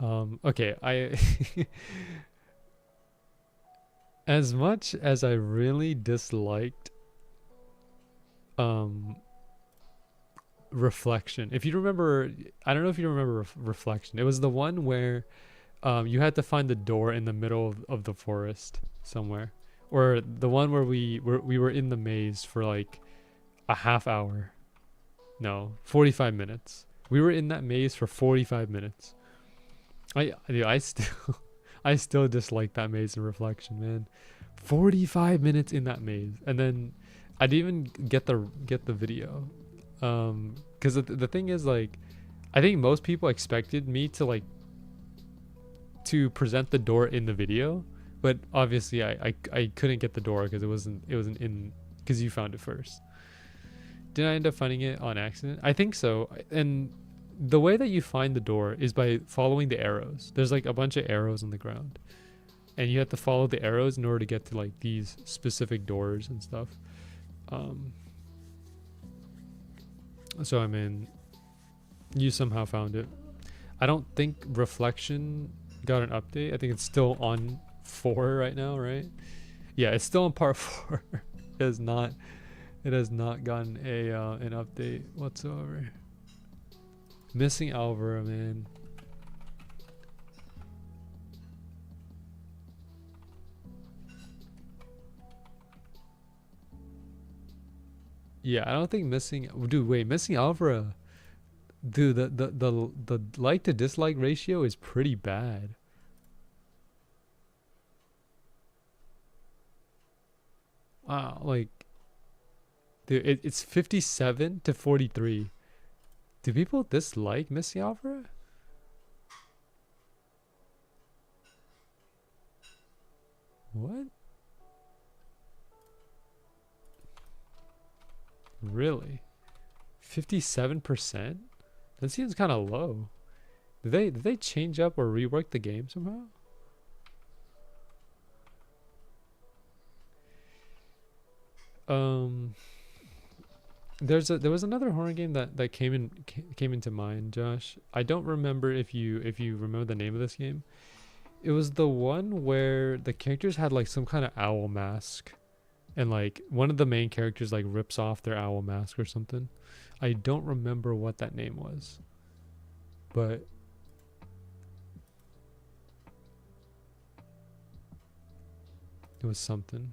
Okay, I as much as I really disliked Reflection. If you remember, I don't know if you remember Reflection. It was the one where you had to find the door in the middle of the forest somewhere, or the one where we were in the maze for like a half hour. No, 45 minutes. We were in that maze for 45 minutes. I still I still dislike that maze in Reflection, man. 45 minutes in that maze, and then I didn't even get the video. Cuz the thing is, like, I think most people expected me to like to present the door in the video, but obviously I couldn't get the door because it wasn't in, because you found it first. Did I end up finding it on accident? I think so. And the way that you find the door is by following the arrows. There's like a bunch of arrows on the ground, and you have to follow the arrows in order to get to like these specific doors and stuff. So I mean, you somehow found it. I don't think Reflection got an update. I think it's still on 4 right now, right? Yeah, it's still on part 4. It has not gotten an update whatsoever. Missing Alvaro, man. Yeah, I don't think missing Alvaro. Dude, the like to dislike ratio is pretty bad. Wow, like, dude, it's 57 to 43. Do people dislike Missy Alvaro? What? Really? 57%? That seems kind of low. Did they change up or rework the game somehow? There was another horror game that came into mind, Josh. I don't remember if you remember the name of this game. It was the one where the characters had like some kind of owl mask, and like one of the main characters like rips off their owl mask or something. I don't remember what that name was, but it was something.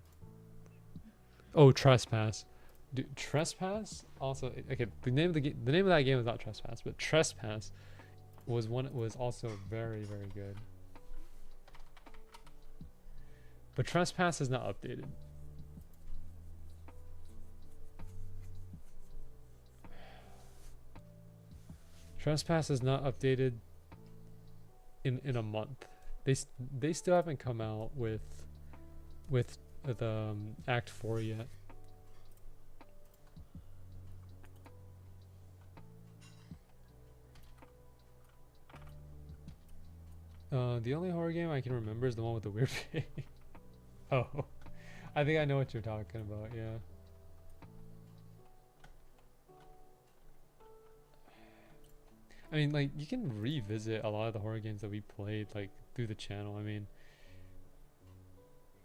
Oh, Trespass. Dude, Trespass also, okay. The name of that game was not Trespass, but Trespass was also very, very good. But Trespass is not updated. Trespass is not updated in a month. They still haven't come out with the Act 4 yet. The only horror game I can remember is the one with the weird pig. Oh, I think I know what you're talking about. Yeah. I mean, like, you can revisit a lot of the horror games that we played, like, through the channel. I mean,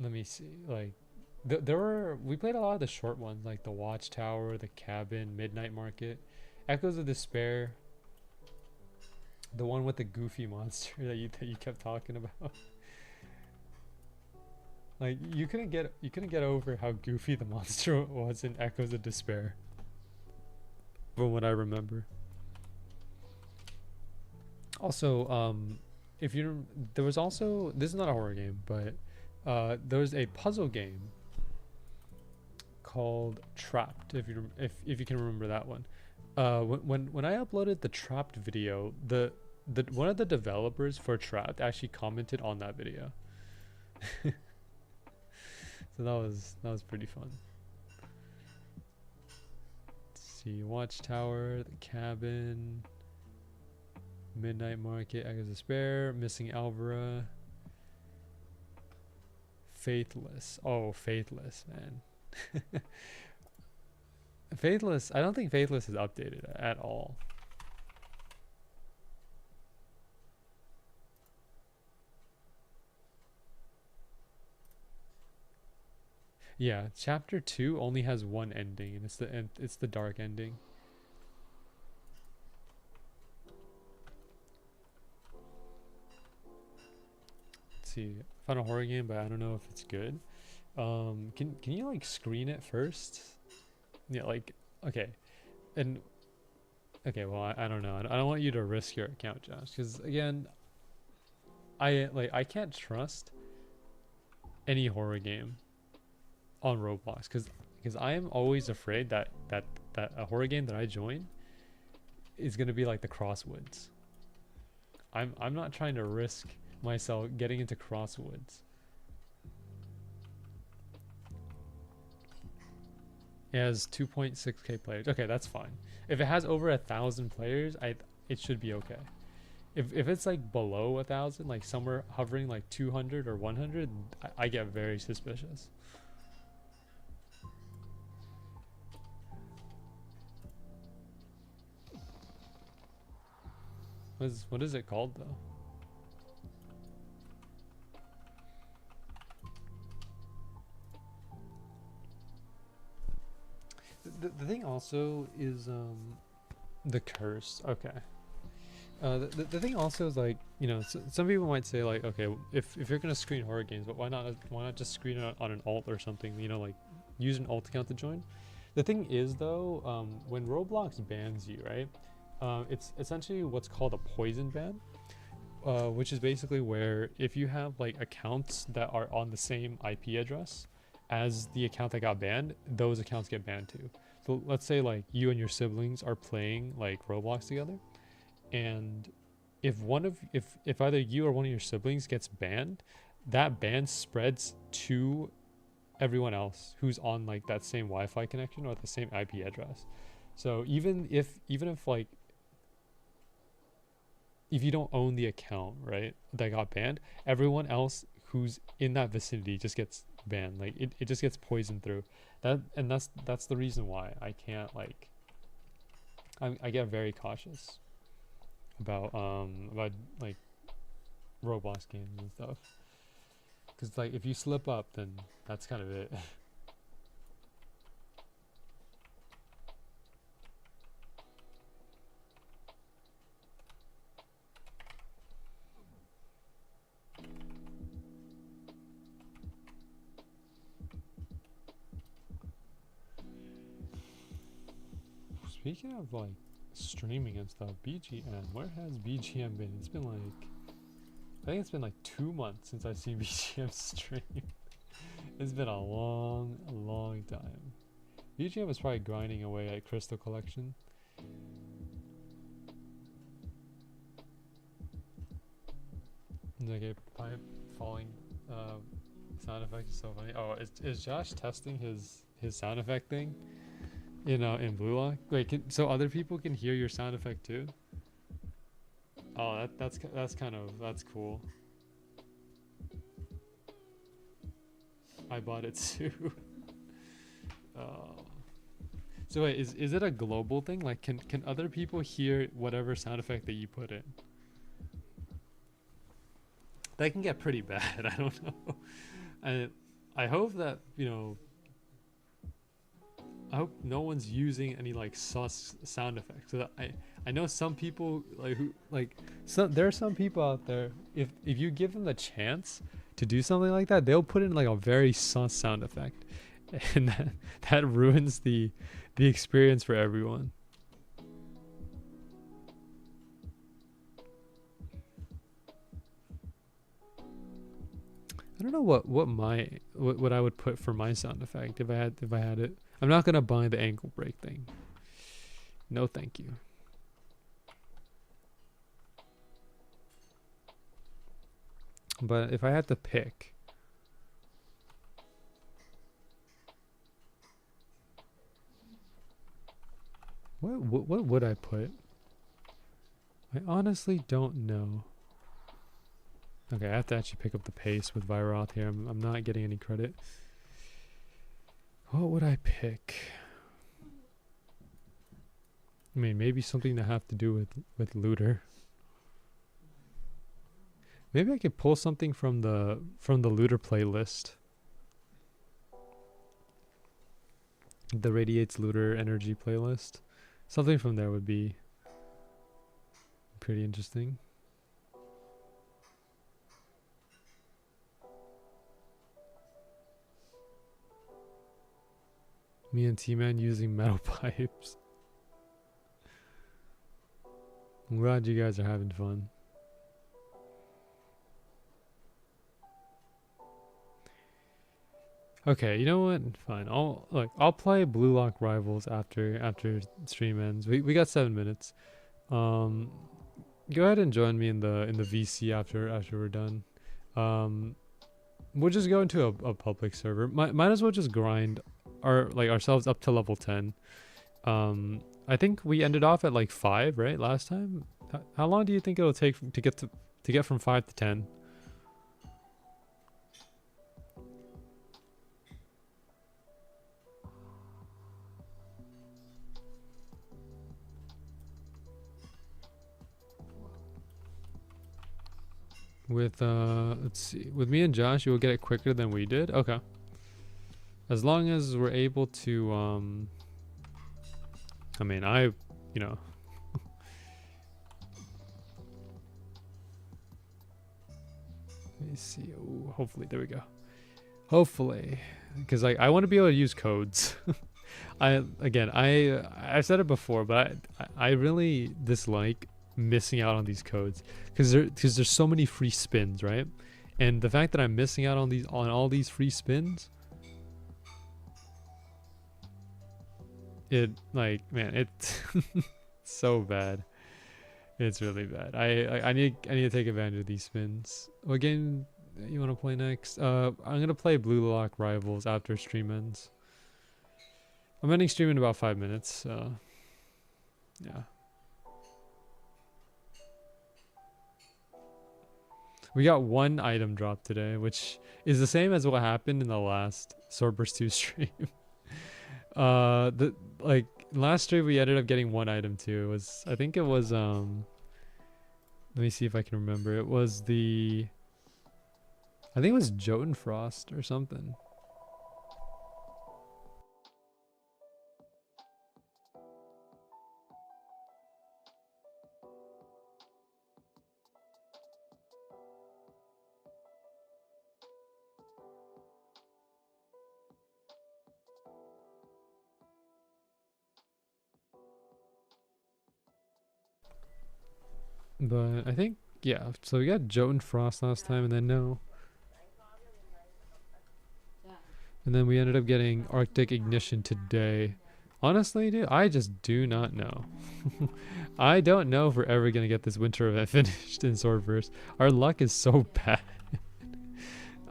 let me see. Like, we played a lot of the short ones, like the Watchtower, the Cabin, Midnight Market, Echoes of Despair, the one with the goofy monster that you kept talking about. Like, you couldn't get over how goofy the monster was in Echoes of Despair, from what I remember. Also, there was also, this is not a horror game, but there was a puzzle game called Trapped, if you can remember that one. When I uploaded the Trapped video, the one of the developers for Trapped actually commented on that video. So that was pretty fun. Let's see, Watchtower, the Cabin, Midnight Market, Echoes of Despair, Missing Alvaro, Faithless. Oh, Faithless, man. Faithless, I don't think Faithless is updated at all. Yeah, chapter 2 only has one ending, and it's the dark ending. Let's see. I found a horror game, but I don't know if it's good. Can you like screen it first? Yeah, like okay, and okay. Well, I don't know. I don't want you to risk your account, Josh, because again, I can't trust any horror game on Roblox because I am always afraid that a horror game that I join is gonna be like the Crosswoods. I'm not trying to risk myself getting into Crosswoods. It has 2.6k players. Okay, that's fine. If it has over 1,000 players, it should be okay. If it's like below 1,000, like somewhere hovering like 200 or 100, I get very suspicious. What is it called though? The thing also is the curse. Okay. The thing also is like, you know, some people might say like, okay, if you're gonna screen horror games, but why not just screen it on an alt or something, you know, like use an alt account to join. The thing is though, when Roblox bans you, right, it's essentially what's called a poison ban, which is basically where if you have like accounts that are on the same IP address as the account that got banned, those accounts get banned too. So let's say like you and your siblings are playing like Roblox together, and if either you or one of your siblings gets banned, that ban spreads to everyone else who's on like that same Wi-Fi connection or the same IP address. So even if like if you don't own the account, right, that got banned, everyone else who's in that vicinity just gets banned. Like it just gets poisoned through that, and that's the reason why I can't like I get very cautious about like Roblox games and stuff, because like if you slip up, then that's kind of it. Speaking of like streaming and stuff, BGM, where has BGM been? It's been like, I think it's been like 2 months since I've seen BGM stream. It's been a long time. BGM is probably grinding away at Crystal Collection. Like a pipe falling sound effect is so funny. Oh, is Josh testing his sound effect thing? You know, in Blue Lock. Wait, so other people can hear your sound effect too? Oh, that's cool. I bought it too. Oh. So wait, is it a global thing? Like, can other people hear whatever sound effect that you put in? That can get pretty bad. I don't know. I hope that, you know, I hope no one's using any like sus sound effects. So I know some people like who like there are some people out there, if you give them the chance to do something like that, they'll put in like a very sus sound effect, and that ruins the experience for everyone. I don't know what I would put for my sound effect if I had it. I'm not gonna buy the ankle break thing. No, thank you. But if I had to pick, what would I put? I honestly don't know. Okay, I have to actually pick up the pace with Viroth here. I'm not getting any credit. What would I pick? I mean, maybe something to have to do with looter. Maybe I could pull something from the looter playlist. The Radiates Looter Energy playlist. Something from there would be pretty interesting. Me and T-Man using metal pipes. I'm glad you guys are having fun. Okay, you know what? Fine. I'll play Blue Lock Rivals after stream ends. We got 7 minutes. Go ahead and join me in the VC after we're done. We'll just go into a public server. Might as well just grind ourselves up to level 10. I think we ended off at like 5, right? Last time. How long do you think it'll take to get from 5 to 10? With let's see, with me and Josh, you will get it quicker than we did. Okay. As long as we're able to I mean, you know. Let me see. Ooh, hopefully, there we go. Hopefully, because I want to be able to use codes. I've said it before, but I really dislike missing out on these codes because there's so many free spins, right? And the fact that I'm missing out on all these free spins, it's so bad. It's really bad. I need to take advantage of these spins. What game you want to play next? I'm gonna play Blue Lock Rivals after stream ends. I'm ending stream in about 5 minutes. Yeah. We got 1 item drop today, which is the same as what happened in the last Swordburst 2 stream. Last stream we ended up getting 1 item too. I think it was let me see if I can remember. It was I think it was Jotun Frost or something. But I think, yeah, so we got Jotun Frost last time and then no. And then we ended up getting Arctic Ignition today. Honestly, dude, I just do not know. I don't know if we're ever going to get this winter event finished in Swordburst. Our luck is so bad.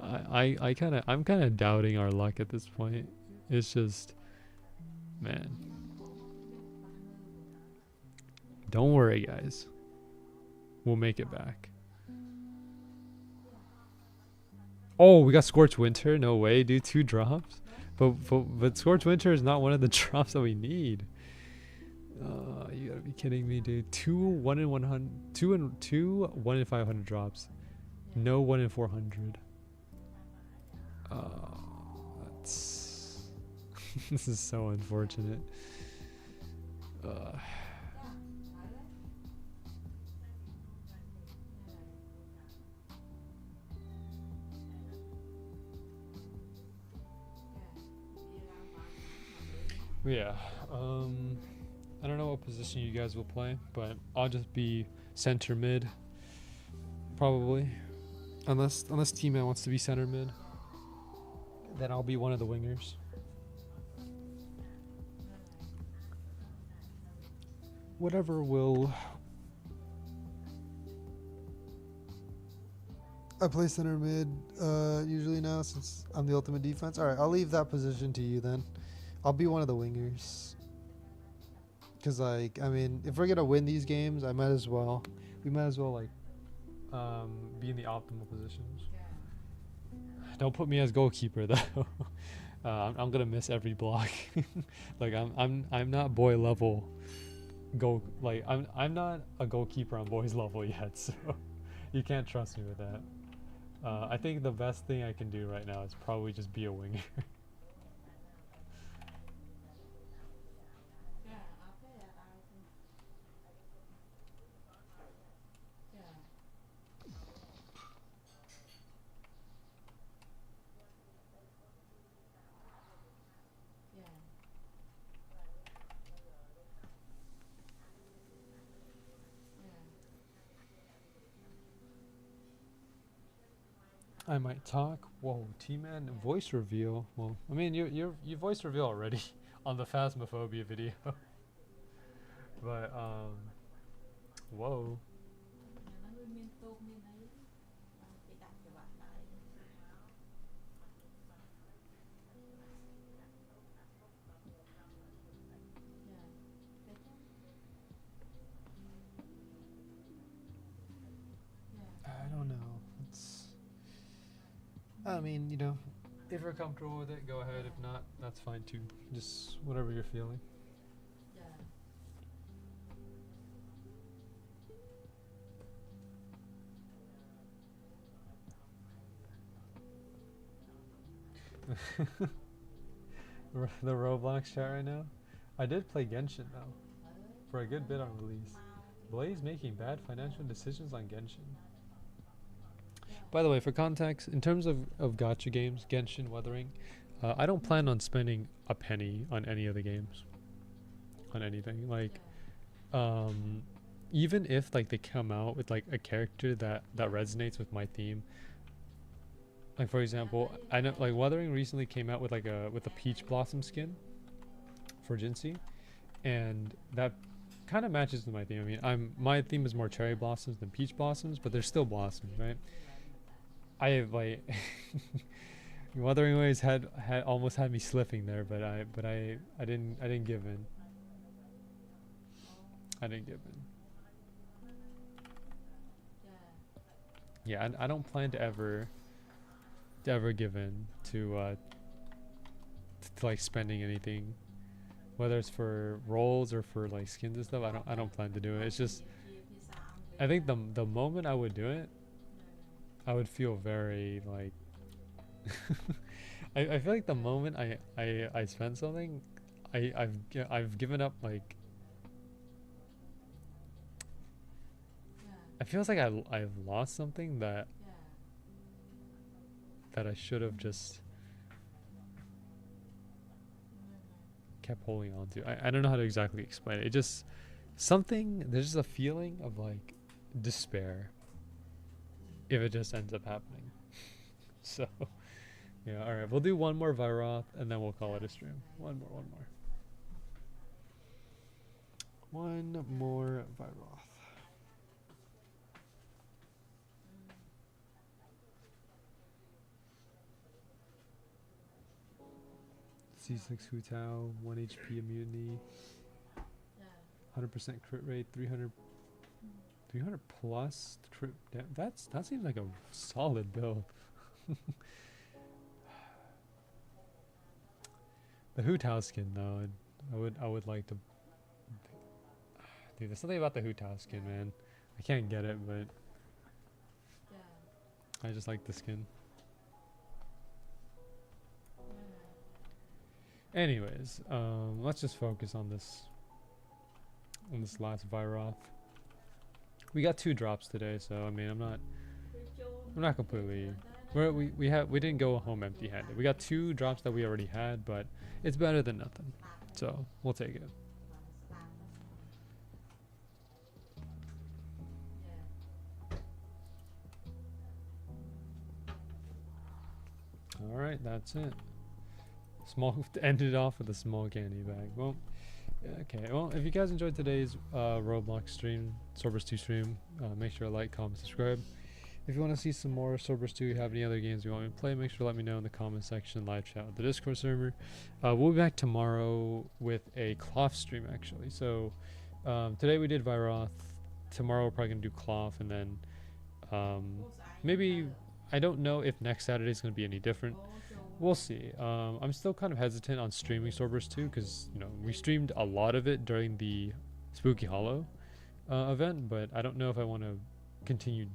I'm kind of doubting our luck at this point. It's just, man. Don't worry, guys. We'll make it back. Oh, we got Scorch Winter. No way, dude. 2 drops. But Scorch Winter is not one of the drops that we need. You gotta be kidding me, dude. 2 1 in 100, 2 1 in 500 drops. No 1 in 400. That's this is so unfortunate. Yeah, I don't know what position you guys will play, but I'll just be center mid, probably, unless T-Man wants to be center mid. Then I'll be one of the wingers. Whatever will. I play center mid usually now since I'm the ultimate defense. All right, I'll leave that position to you then. I'll be one of the wingers. Cause I mean, if we're gonna win these games, we might as well be in the optimal positions. Don't put me as goalkeeper though. I'm gonna miss every block. Like I'm not boy level I'm not a goalkeeper on boys level yet, so you can't trust me with that. I think the best thing I can do right now is probably just be a winger. I might talk. Whoa, T-Man voice reveal. Well, I mean, you voice reveal already on the Phasmophobia video. But whoa. I don't know. I mean, you know, if you're comfortable with it, go ahead. If not, that's fine too. Just whatever you're feeling. The Roblox chat right now. I did play Genshin though, for a good bit on release. Blaze making bad financial decisions on Genshin. By the way, for context, in terms of gacha games, Genshin, Wuthering, I don't plan on spending a penny on any of the games. On anything. Like, even if like they come out with like a character that resonates with my theme. Like for example, I know like Wuthering recently came out with like a peach blossom skin for Jinsei, and that kind of matches with my theme. I mean, my theme is more cherry blossoms than peach blossoms, but they're still blossoms, right? I have like Wuthering Waves had almost had me slipping there, but I didn't give in. I didn't give in. Yeah, I don't plan to ever give in to like spending anything, whether it's for rolls or for like skins and stuff. I don't plan to do it. It's just I think the moment I would do it, I would feel very like I feel like the moment I spend something, I've given up. Like I feels like I've lost something that I should have just kept holding on to. I don't know how to exactly explain it. It just there's just a feeling of like despair if it just ends up happening. So yeah, all right, we'll do one more Viroth and then we'll call it a stream. One more Viroth. C6 Hutao, 1 HP immunity, 100% crit rate, 300 plus crit. That seems like a solid build. The Hutao skin though, I would like to. Dude, there's something about the Hutao skin, man. I can't get it, but I just like the skin. Anyways, let's just focus on this last Viroth. We got 2 drops today, so I mean I'm not completely we didn't go home empty-handed. We got 2 drops that we already had, but it's better than nothing. So we'll take it. Alright, that's it. Ended off with a small candy bag. Well, okay. Well, if you guys enjoyed today's Roblox stream, Swordburst 2 stream, make sure to like, comment, subscribe. If you want to see some more Swordburst 2, you have any other games you want me to play, make sure to let me know in the comment section, live chat with the Discord server. We'll be back tomorrow with a cloth stream, actually. So today we did Viroth. Tomorrow we're probably going to do cloth, and then maybe, I don't know if next Saturday is going to be any different. We'll see. I'm still kind of hesitant on streaming Swordburst 2 because, you know, we streamed a lot of it during the Spooky Hollow event, but I don't know if I want to continue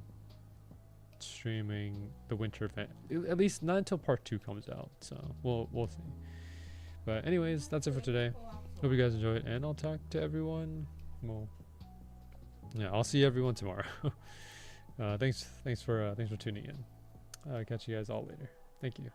streaming the winter event. At least not until part 2 comes out. So we'll see. But anyways, that's it for today. Hope you guys enjoyed, and I'll talk to everyone. Well, yeah, I'll see everyone tomorrow. Thanks for tuning in. Catch you guys all later. Thank you.